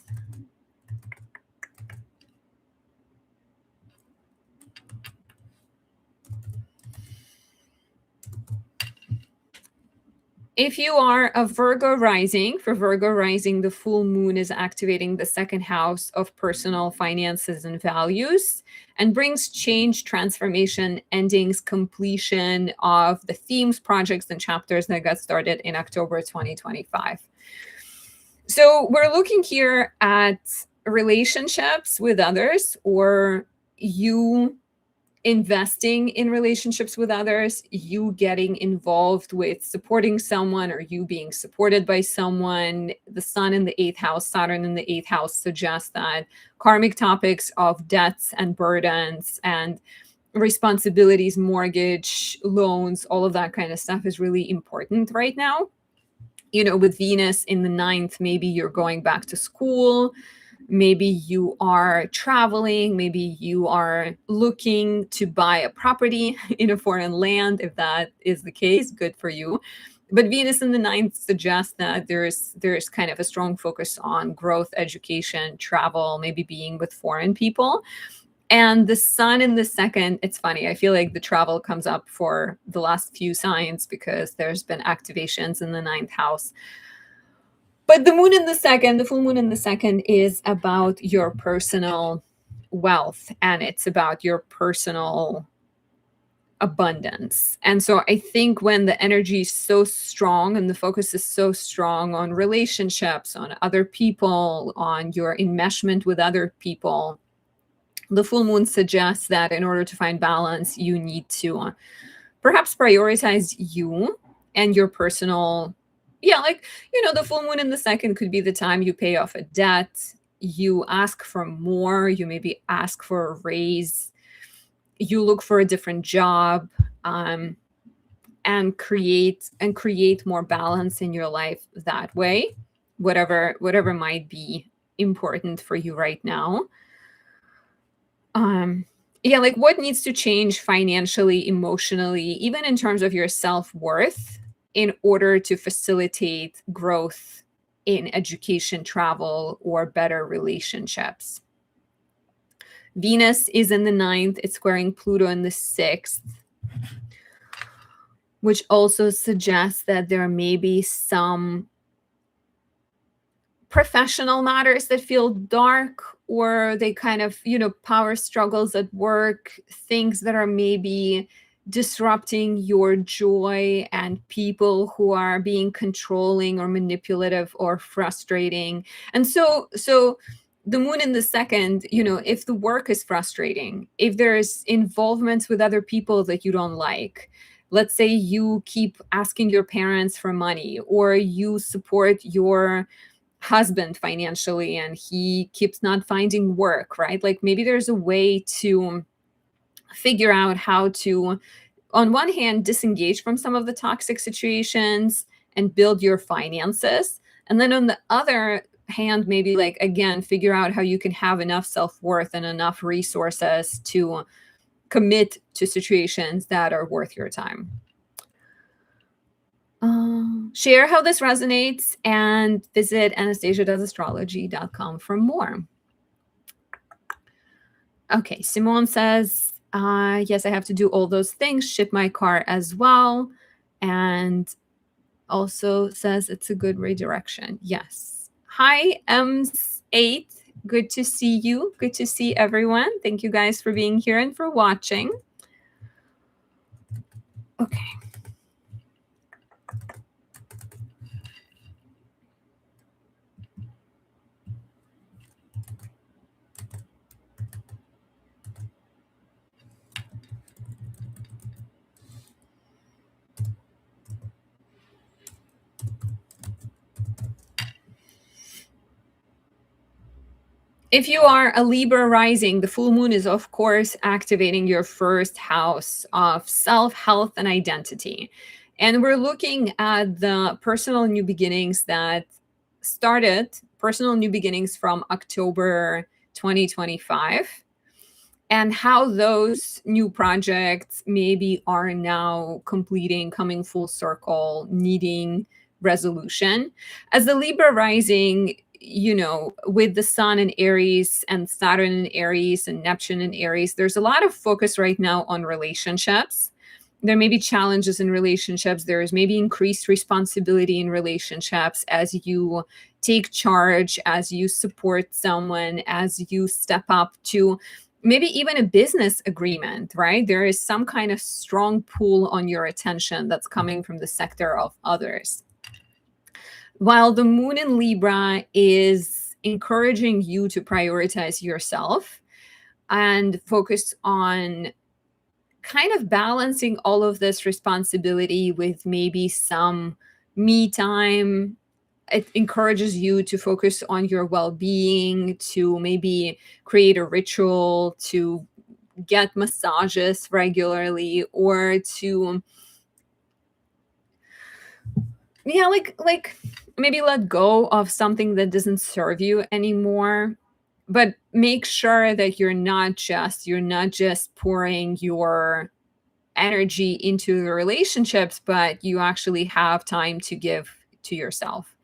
If you are a Virgo rising, for Virgo rising, the full moon is activating the second house of personal finances and values and brings change, transformation, endings, completion of the themes, projects, and chapters that got started in October 2025. So we're looking here at relationships with others, or you investing in relationships with others, you getting involved with supporting someone, or you being supported by someone. The sun in the 8th house, Saturn in the 8th house suggests that karmic topics of debts and burdens and responsibilities, mortgage, loans, all of that kind of stuff is really important right now. With Venus in the 9th, maybe you're going back to school. Maybe you are traveling, maybe you are looking to buy a property in a foreign land. If that is the case, good for you. But Venus in the 9th suggests that there's kind of a strong focus on growth, education, travel, maybe being with foreign people. And the sun in the 2nd, it's funny, I feel like the travel comes up for the last few signs because there's been activations in the 9th house. But the moon in the 2nd, the full moon in the 2nd, is about your personal wealth, and it's about your personal abundance. And so I think when the energy is so strong and the focus is so strong on relationships, on other people, on your enmeshment with other people, the full moon suggests that in order to find balance, you need to perhaps prioritize you and your personal. Yeah, the full moon in the 2nd could be the time you pay off a debt, you ask for more, you maybe ask for a raise, you look for a different job, and create more balance in your life that way, whatever might be important for you right now. What needs to change financially, emotionally, even in terms of your self-worth, in order to facilitate growth in education, travel, or better relationships. Venus is in the 9th, it's squaring Pluto in the 6th. which also suggests that there may be some professional matters that feel dark, or they kind of, power struggles at work, things that are maybe disrupting your joy, and people who are being controlling or manipulative or frustrating. And so the moon in the second, if the work is frustrating, if there's involvements with other people that you don't like, let's say you keep asking your parents for money, or you support your husband financially and he keeps not finding work, right? Like maybe there's a way to figure out how to, on one hand, disengage from some of the toxic situations and build your finances. And then on the other hand, maybe like, again, figure out how you can have enough self-worth and enough resources to commit to situations that are worth your time. Share how this resonates and visit anastasiadoesastrology.com for more. Okay, Simone says, yes, I have to do all those things, ship my car as well. And also says it's a good redirection. Yes. Hi, Ems8. Good to see you. Good to see everyone. Thank you guys for being here and for watching. Okay. If you are a Libra rising, the full moon is, of course, activating your first house of self, health, and identity. And we're looking at the personal new beginnings that started, personal new beginnings from October 2025, and how those new projects maybe are now completing, coming full circle, needing resolution. As the Libra rising, with the Sun in Aries and Saturn in Aries and Neptune in Aries, there's a lot of focus right now on relationships. There may be challenges in relationships. There is maybe increased responsibility in relationships as you take charge, as you support someone, as you step up to maybe even a business agreement, right? There is some kind of strong pull on your attention that's coming from the sector of others. While the moon in Libra is encouraging you to prioritize yourself and focus on kind of balancing all of this responsibility with maybe some me time. It encourages you to focus on your well-being, to maybe create a ritual, to get massages regularly, or to like maybe let go of something that doesn't serve you anymore. But make sure that you're not just pouring your energy into the relationships, but you actually have time to give to yourself.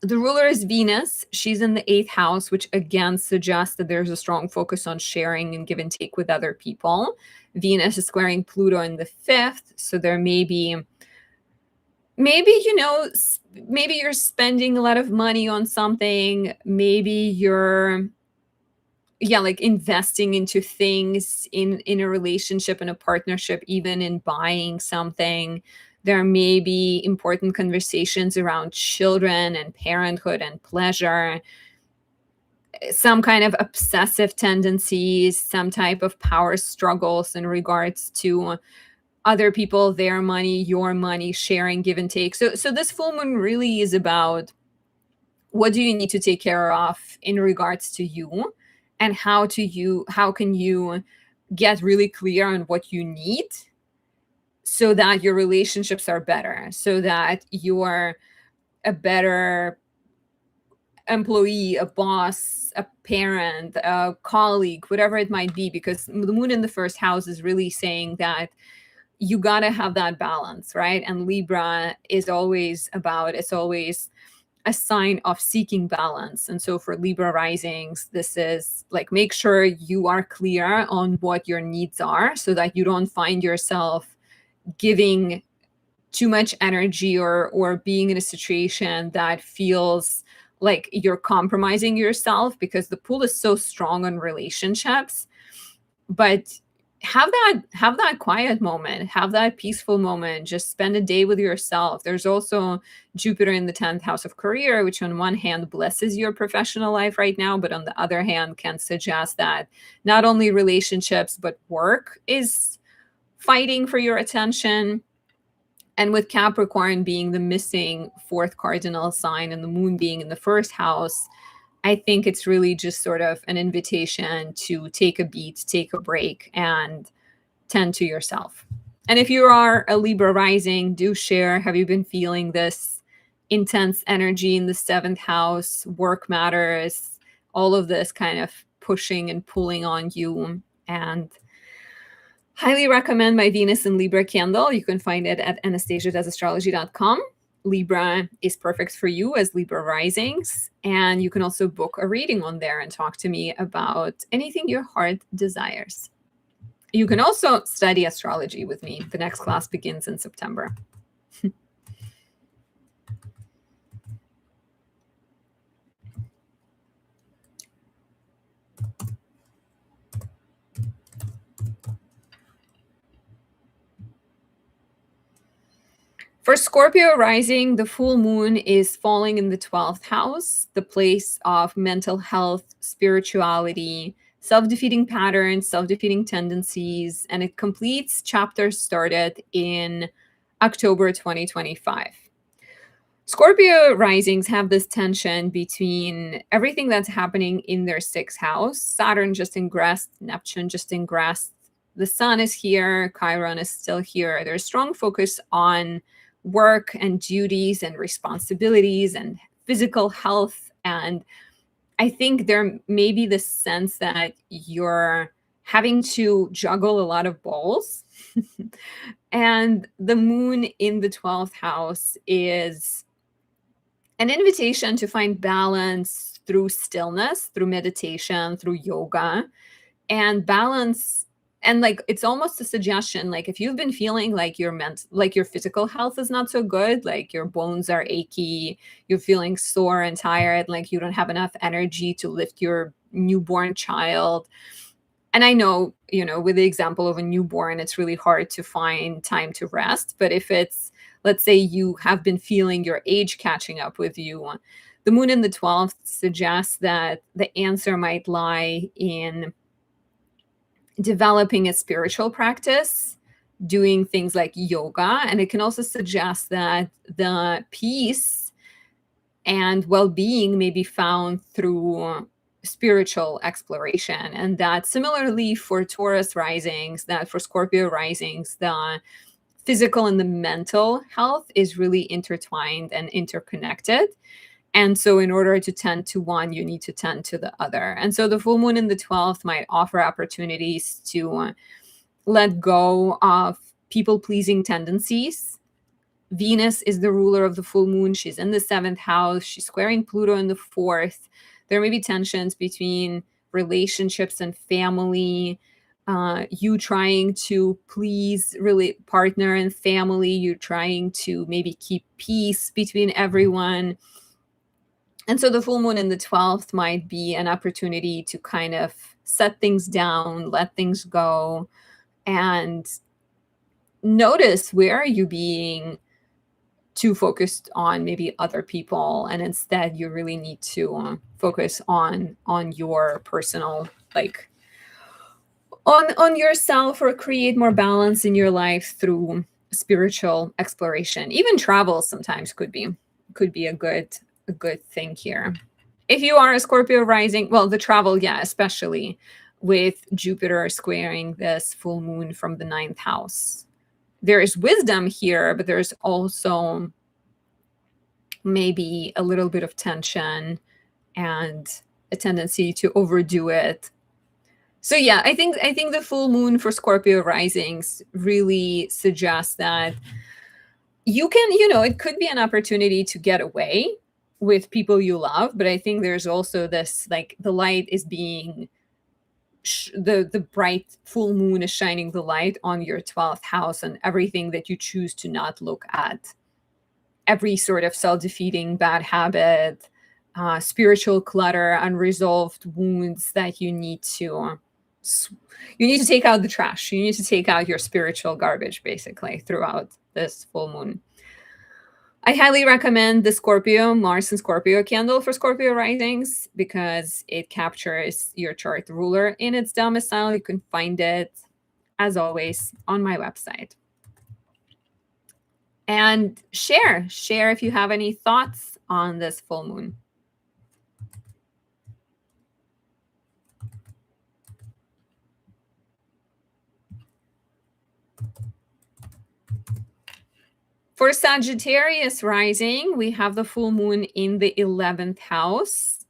The ruler is Venus. She's in the 8th house, which again suggests that there's a strong focus on sharing and give and take with other people. Venus is squaring Pluto in the 5th, so there may be maybe you're spending a lot of money on something. Maybe you're like investing into things in a relationship, in a partnership, even in buying something. There may be important conversations around children and parenthood and pleasure, some kind of obsessive tendencies, some type of power struggles in regards to other people, their money, your money, sharing, give and take. So this full moon really is about what do you need to take care of in regards to you, and how can you get really clear on what you need so that your relationships are better, so that you're a better employee, a boss, a parent, a colleague, whatever it might be. Because the moon in the first house is really saying that you got to have that balance, right? And Libra is always a sign of seeking balance. And so for Libra risings, this is like, make sure you are clear on what your needs are so that you don't find yourself giving too much energy or being in a situation that feels like you're compromising yourself, because the pull is so strong on relationships. But have that quiet moment, have that peaceful moment, just spend a day with yourself. There's also Jupiter in the 10th house of career, which on one hand blesses your professional life right now, but on the other hand can suggest that not only relationships but work is fighting for your attention. And with Capricorn being the missing fourth cardinal sign and the moon being in the first house, I think it's really just sort of an invitation to take a beat, take a break, and tend to yourself. And if you are a Libra rising, do share. Have you been feeling this intense energy in the seventh house, work matters, all of this kind of pushing and pulling on you? And highly recommend my Venus in Libra candle. You can find it at anastasiadoesastrology.com. Libra is perfect for you as Libra risings. And you can also book a reading on there and talk to me about anything your heart desires. You can also study astrology with me. The next class begins in September. For Scorpio rising, the full moon is falling in the 12th house, the place of mental health, spirituality, self-defeating patterns, self-defeating tendencies, and it completes chapters started in October 2025. Scorpio risings have this tension between everything that's happening in their sixth house. Saturn just ingressed, Neptune just ingressed, the sun is here, Chiron is still here. There's strong focus on work and duties and responsibilities and physical health. And I think there may be this sense that you're having to juggle a lot of balls. And the moon in the 12th house is an invitation to find balance through stillness, through meditation, through yoga, and balance. And like, it's almost a suggestion, like if you've been feeling like like your physical health is not so good, like your bones are achy, you're feeling sore and tired, like you don't have enough energy to lift your newborn child. And I know, with the example of a newborn, it's really hard to find time to rest. But if it's, let's say you have been feeling your age catching up with you, the moon in the 12th suggests that the answer might lie in developing a spiritual practice, doing things like yoga. And it can also suggest that the peace and well-being may be found through spiritual exploration. And that similarly for Taurus risings, that for Scorpio risings, the physical and the mental health is really intertwined and interconnected. And so in order to tend to one, you need to tend to the other. And so the full moon in the 12th might offer opportunities to let go of people-pleasing tendencies. Venus is the ruler of the full moon. She's in the 7th house. She's squaring Pluto in the 4th. There may be tensions between relationships and family, you trying to please really partner and family, you trying to maybe keep peace between everyone. And so the full moon in the 12th might be an opportunity to kind of set things down, let things go, and notice where are you being too focused on maybe other people, and instead you really need to focus on your personal, like on yourself, or create more balance in your life through spiritual exploration. Even travel sometimes could be a good thing here. If you are a Scorpio rising, well, the travel, yeah, especially with Jupiter squaring this full moon from the 9th house. There is wisdom here, but there's also maybe a little bit of tension and a tendency to overdo it. So yeah, I think the full moon for Scorpio risings really suggests that you can, it could be an opportunity to get away with people you love, but I think there's also this, like, the light is being the bright full moon is shining the light on your 12th house and everything that you choose to not look at. Every sort of self-defeating bad habit, spiritual clutter, unresolved wounds that you need to take out the trash. You need to take out your spiritual garbage, basically, throughout this full moon. I highly recommend the Scorpio, Mars and Scorpio candle for Scorpio risings because it captures your chart ruler in its domicile. You can find it, as always, on my website. And share if you have any thoughts on this full moon. For Sagittarius rising, we have the full moon in the 11th house,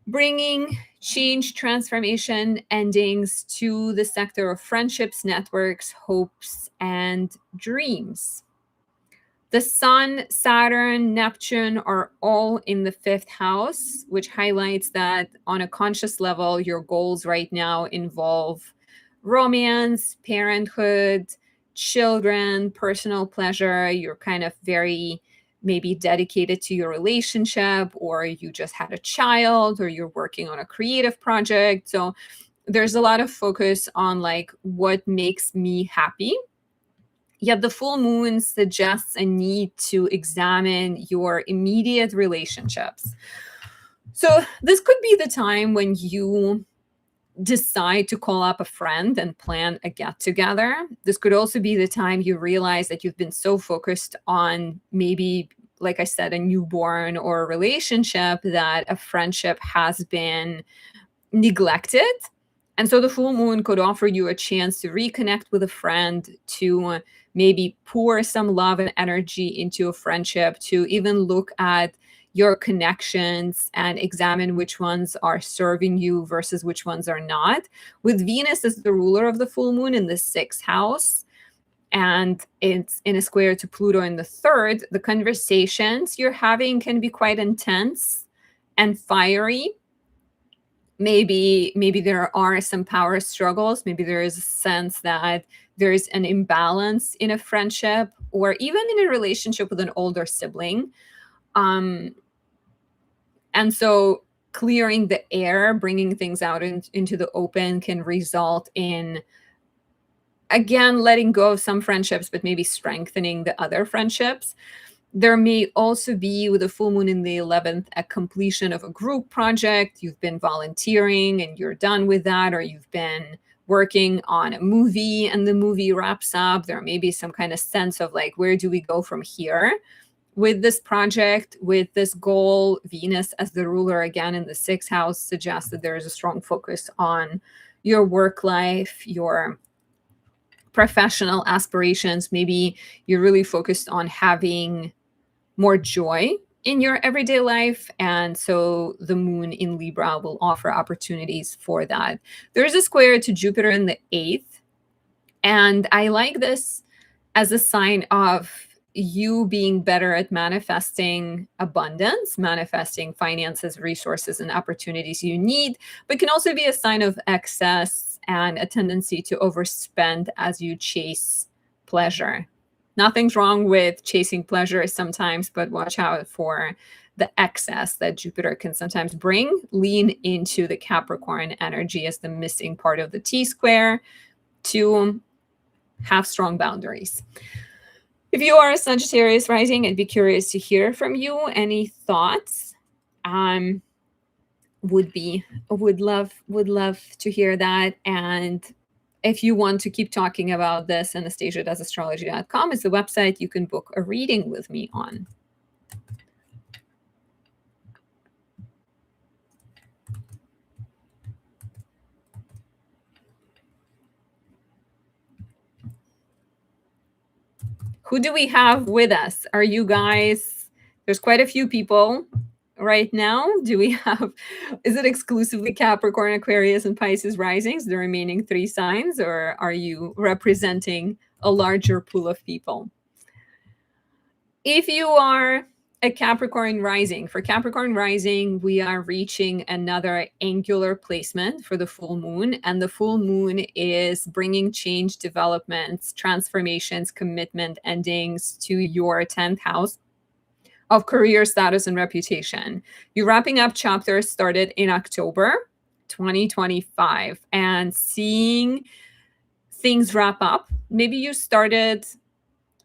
bringing change, transformation, endings to the sector of friendships, networks, hopes, and dreams. The Sun, Saturn, Neptune are all in the 5th house, which highlights that on a conscious level, your goals right now involve romance, parenthood, children, personal pleasure. You're kind of very maybe dedicated to your relationship, or you just had a child, or you're working on a creative project. So there's a lot of focus on like what makes me happy. Yet the full moon suggests a need to examine your immediate relationships. So this could be the time when you decide to call up a friend and plan a get together. This could also be the time you realize that you've been so focused on maybe, like I said, a newborn or a relationship that a friendship has been neglected. And so the full moon could offer you a chance to reconnect with a friend, to maybe pour some love and energy into a friendship, to even look at your connections and examine which ones are serving you versus which ones are not. With Venus as the ruler of the full moon in the 6th house, and it's in a square to Pluto in the 3rd, the conversations you're having can be quite intense and fiery. Maybe there are some power struggles. Maybe there is a sense that there's an imbalance in a friendship or even in a relationship with an older sibling. And so clearing the air, bringing things out into the open can result in, again, letting go of some friendships, but maybe strengthening the other friendships. There may also be, with a full moon in the 11th, a completion of a group project. You've been volunteering and you're done with that, or you've been working on a movie and the movie wraps up. There may be some kind of sense of like, where do we go from here with this project, with this goal? Venus as the ruler again in the 6th house suggests that there is a strong focus on your work life, your professional aspirations. Maybe you're really focused on having more joy in your everyday life. And so the moon in Libra will offer opportunities for that. There's a square to Jupiter in the 8th. And I like this as a sign of you being better at manifesting abundance, manifesting finances, resources, and opportunities you need, but can also be a sign of excess and a tendency to overspend as you chase pleasure. Nothing's wrong with chasing pleasure sometimes, but watch out for the excess that Jupiter can sometimes bring. Lean into the Capricorn energy as the missing part of the T-square to have strong boundaries. If you are a Sagittarius rising, I'd be curious to hear from you. Any thoughts? Would love to hear that. And if you want to keep talking about this, Anastasia.astrology.com is the website you can book a reading with me on. Who do we have with us? Are you guys, there's quite a few people right now. Do we have, is it exclusively Capricorn, Aquarius, and Pisces risings, the remaining 3 signs, or are you representing a larger pool of people? If you are a Capricorn rising. For Capricorn rising, we are reaching another angular placement for the full moon. And the full moon is bringing change, developments, transformations, commitment, endings to your 10th house of career, status, and reputation. You're wrapping up chapters started in October 2025 and seeing things wrap up. Maybe you started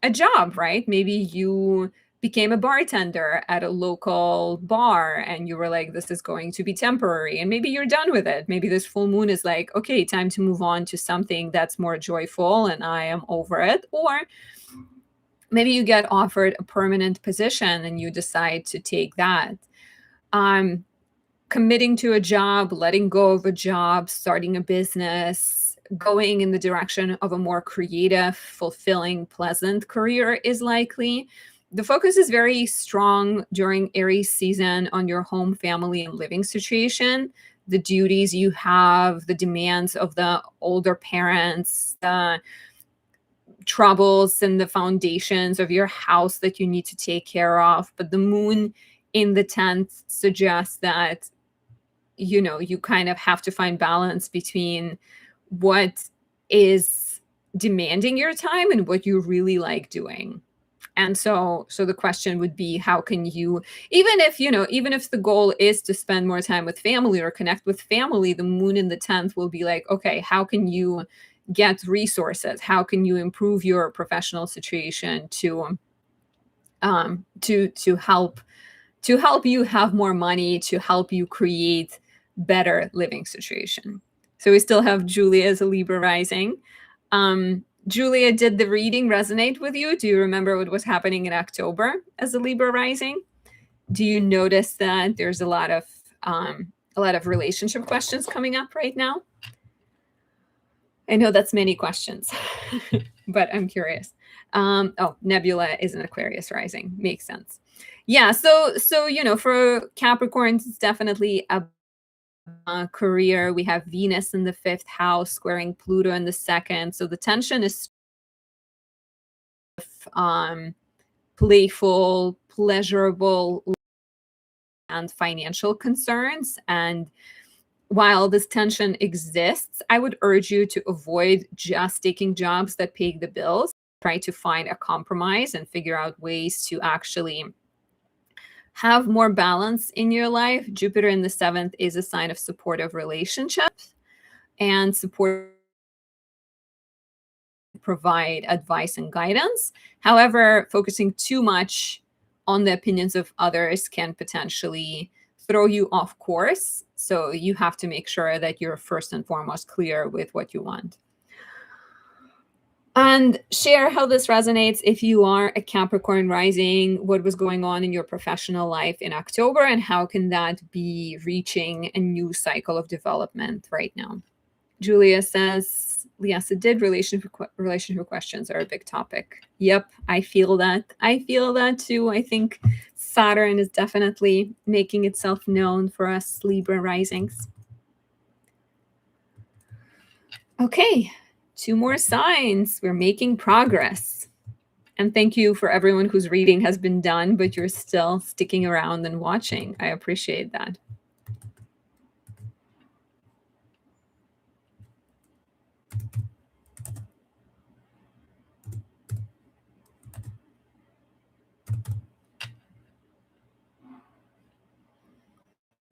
a job, right? Maybe you became a bartender at a local bar and you were like, this is going to be temporary. And maybe you're done with it. Maybe this full moon is like, okay, time to move on to something that's more joyful and I am over it. Or maybe you get offered a permanent position and you decide to take that. Committing to a job, letting go of a job, starting a business, going in the direction of a more creative, fulfilling, pleasant career is likely. The focus is very strong during Aries season on your home, family, and living situation. The duties you have, the demands of the older parents, the troubles and the foundations of your house that you need to take care of. But the moon in the 10th suggests that you kind of have to find balance between what is demanding your time and what you really like doing. And so the question would be, how can you, even if the goal is to spend more time with family or connect with family, the moon in the 10th will be like, okay, how can you get resources? How can you improve your professional situation to help you have more money, to help you create better living situation? So we still have Julia as a Libra rising. Julia, did the reading resonate with you? Do you remember what was happening in October as a Libra rising? Do you notice that there's a lot of relationship questions coming up right now? I know that's many questions, but I'm curious. Nebula is an Aquarius rising. Makes sense. Yeah, so for Capricorns, it's definitely a career. We have Venus in the 5th house squaring Pluto in the 2nd. So the tension is playful, pleasurable, and financial concerns. And while this tension exists, I would urge you to avoid just taking jobs that pay the bills. Try to find a compromise and figure out ways to actually have more balance in your life. Jupiter in the 7th is a sign of supportive relationships and support, provide advice and guidance. However, focusing too much on the opinions of others can potentially throw you off course. So you have to make sure that you're first and foremost clear with what you want. And share how this resonates if you are a Capricorn rising, what was going on in your professional life in October, and how can that be reaching a new cycle of development right now. Julia says, yes, it did. Relationship questions are a big topic. Yep, I feel that. I feel that too. I think Saturn is definitely making itself known for us Libra risings. Okay. 2 more signs. We're making progress. And thank you for everyone whose reading has been done, but you're still sticking around and watching. I appreciate that.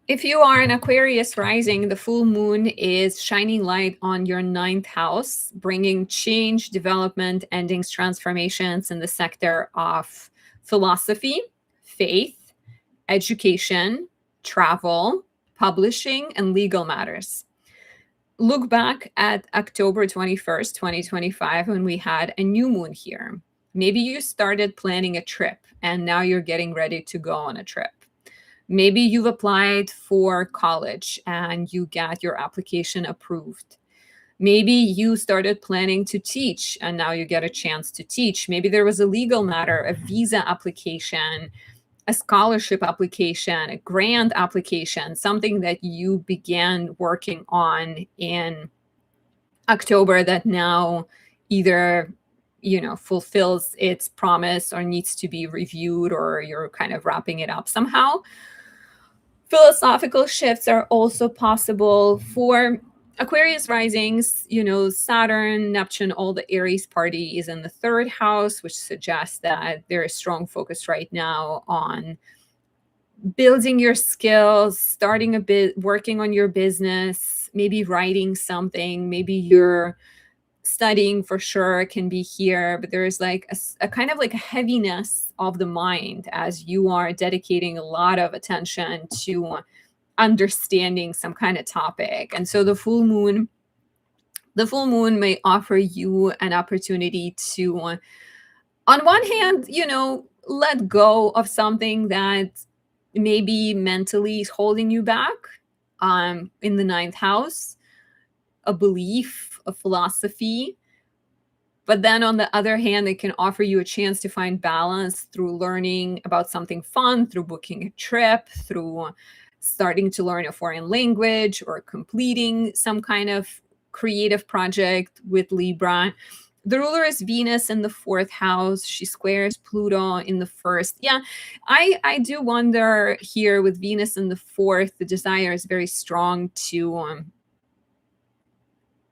If you are an Aquarius rising, the full moon is shining light on your 9th house, bringing change, development, endings, transformations in the sector of philosophy, faith, education, travel, publishing, and legal matters. Look back at October 21st, 2025, when we had a new moon here. Maybe you started planning a trip and now you're getting ready to go on a trip. Maybe you've applied for college and you got your application approved. Maybe you started planning to teach and now you get a chance to teach. Maybe there was a legal matter, a visa application, a scholarship application, a grant application, something that you began working on in October that now either fulfills its promise or needs to be reviewed, or you're kind of wrapping it up somehow. Philosophical shifts are also possible for Aquarius risings. Saturn, Neptune, all the Aries party is in the third house, which suggests that there is strong focus right now on building your skills, starting a bit, working on your business, maybe writing something, maybe you're studying for sure, can be here, but there's like a kind of like a heaviness of the mind as you are dedicating a lot of attention to understanding some kind of topic. And so the full moon may offer you an opportunity to, on one hand, let go of something that maybe mentally is holding you back, in the ninth house, a belief, a philosophy. But then on the other hand, it can offer you a chance to find balance through learning about something fun, through booking a trip, through starting to learn a foreign language, or completing some kind of creative project with Libra. The ruler is Venus in the fourth house. She squares Pluto in the first. Yeah, I do wonder here with Venus in the fourth, the desire is very strong to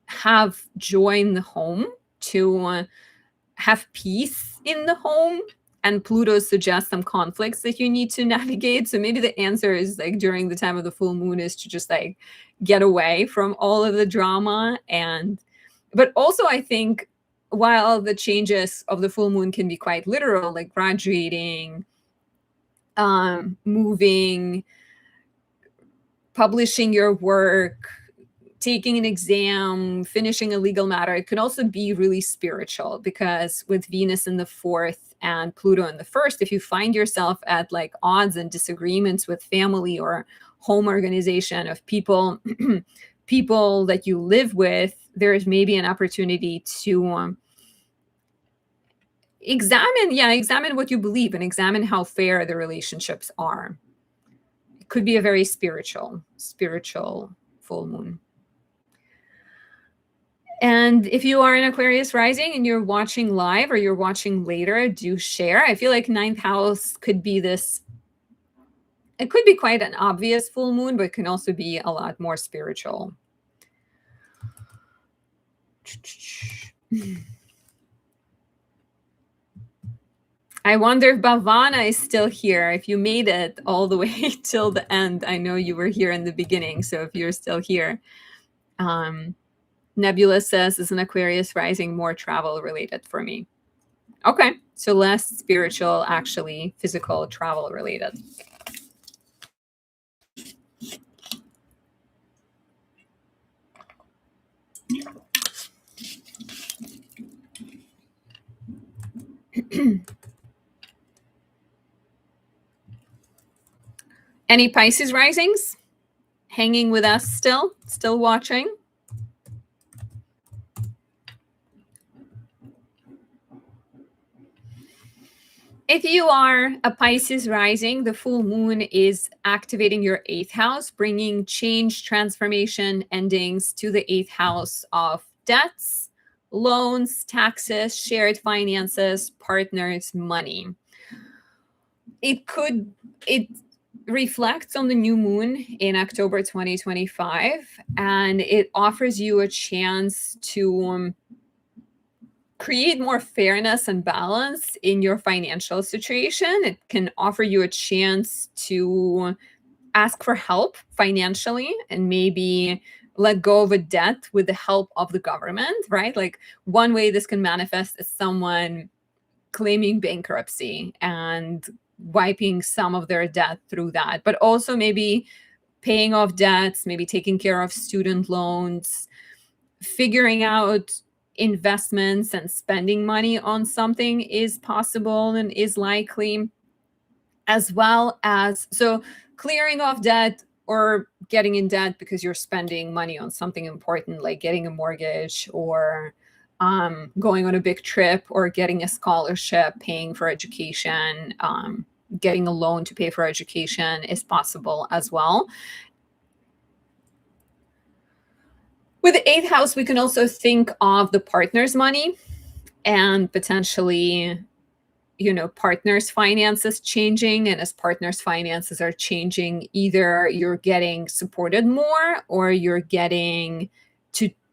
have joy in the home, to have peace in the home. And Pluto suggests some conflicts that you need to navigate. So maybe the answer is like during the time of the full moon is to just like get away from all of the drama. But also I think while the changes of the full moon can be quite literal, like graduating, moving, publishing your work, taking an exam, finishing a legal matter, it can also be really spiritual, because with Venus in the fourth and Pluto in the first, if you find yourself at like odds and disagreements with family or home organization of people, people that you live with, there is maybe an opportunity to examine what you believe and examine how fair the relationships are. It could be a very spiritual full moon. And if you are an Aquarius rising and you're watching live or you're watching later, do share. I feel like ninth house could be this, it could be quite an obvious full moon, but it can also be a lot more spiritual. I wonder if Bhavana is still here. If you made it all the way till the end, I know you were here in the beginning. So if you're still here, Nebula says, is an Aquarius rising more travel related for me? Okay, so less spiritual, actually physical travel related. Any Pisces risings hanging with us still watching? If you are a Pisces rising, the full moon is activating your eighth house, bringing change, transformation, endings to the eighth house of debts, loans, taxes, shared finances, partners, money. It reflects on the new moon in October 2025, and it offers you a chance to create more fairness and balance in your financial situation. It can offer you a chance to ask for help financially and maybe let go of a debt with the help of the government, right? Like one way this can manifest is someone claiming bankruptcy and wiping some of their debt through that, but also maybe paying off debts, maybe taking care of student loans, figuring out investments and spending money on something is possible and is likely, as well as so clearing off debt or getting in debt because you're spending money on something important, like getting a mortgage or going on a big trip or getting a scholarship, paying for education, getting a loan to pay for education is possible as well. With the eighth house, we can also think of the partner's money. and potentially, partners' finances changing. And as partners' finances are changing, either you're getting supported more or you're getting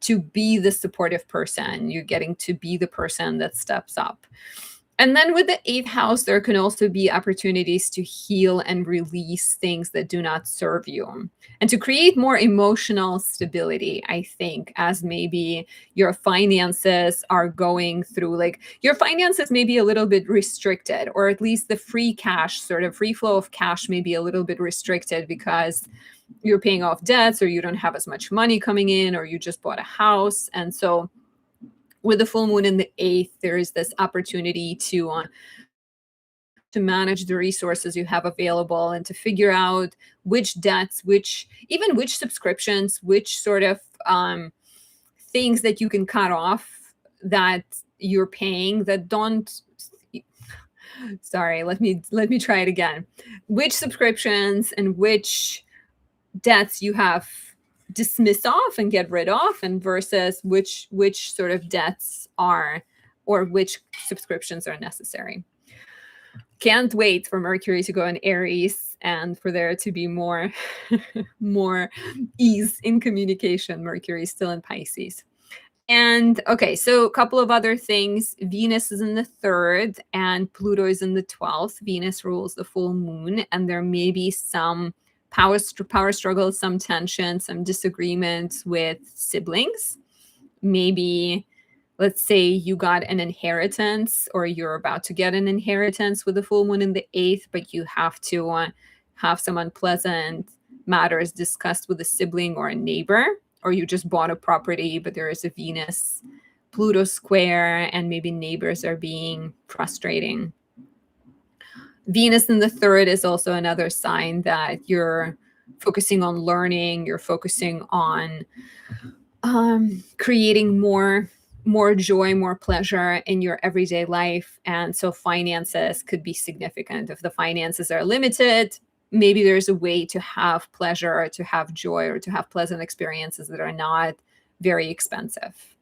to be the supportive person. You're getting to be the person that steps up. And then with the 8th house, there can also be opportunities to heal and release things that do not serve you and to create more emotional stability, I think, as maybe your finances are going through, like, your finances may be a little bit restricted, or at least the free cash, sort of free flow of cash may be a little bit restricted because you're paying off debts, or you don't have as much money coming in, or you just bought a house. And so with the full moon in the 8th, there is this opportunity to manage the resources you have available and to figure out which debts, which subscriptions, which sort of things that you can cut off that you're paying that don't. Sorry, let me try it again. Which subscriptions and which debts you have dismiss off and get rid of, and versus which sort of debts are, or which subscriptions are necessary. Can't wait for Mercury to go in Aries and for there to be more more ease in communication. Mercury is still in Pisces. And okay, so a couple of other things. Venus is in the 3rd and Pluto is in the 12th. Venus rules the full moon, and there may be some power struggles, some tension, some disagreements with siblings. Maybe, let's say you got an inheritance, or you're about to get an inheritance with the full moon in the 8th, but you have to have some unpleasant matters discussed with a sibling or a neighbor, or you just bought a property, but there is a Venus Pluto square, and maybe neighbors are being frustrating. Venus in the 3rd is also another sign that you're focusing on learning, you're focusing on creating more joy, more pleasure in your everyday life. And so finances could be significant. If the finances are limited, maybe there's a way to have pleasure, or to have joy, or to have pleasant experiences that are not very expensive.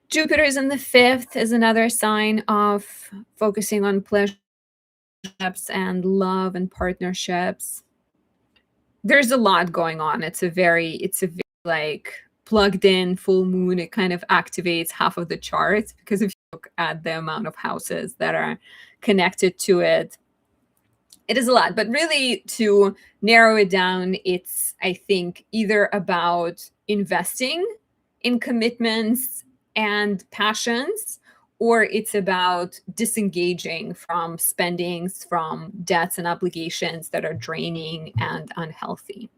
Jupiter is in the 5th is another sign of focusing on pleasure and love and partnerships. There's a lot going on. It's a very like plugged in full moon. It kind of activates half of the charts, because if you look at the amount of houses that are connected to it, it is a lot. But really, to narrow it down, it's, I think, either about investing in commitments and passions, or it's about disengaging from spendings, from debts and obligations that are draining and unhealthy.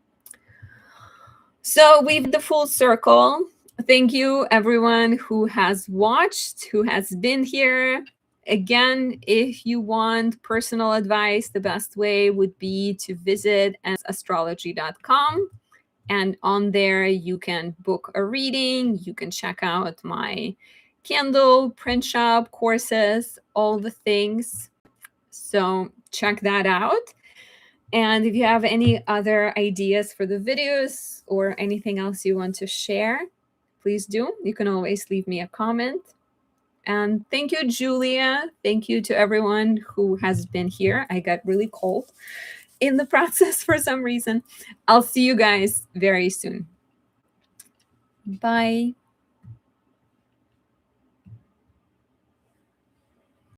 So we've the full circle. Thank you, everyone who has watched, who has been here. Again, if you want personal advice, the best way would be to visit astrology.com. And on there, you can book a reading. You can check out my Kindle, print shop, courses, all the things. So check that out. And if you have any other ideas for the videos or anything else you want to share, please do. You can always leave me a comment. And thank you, Julia. Thank you to everyone who has been here. I got really cold in the process for some reason. I'll see you guys very soon. Bye.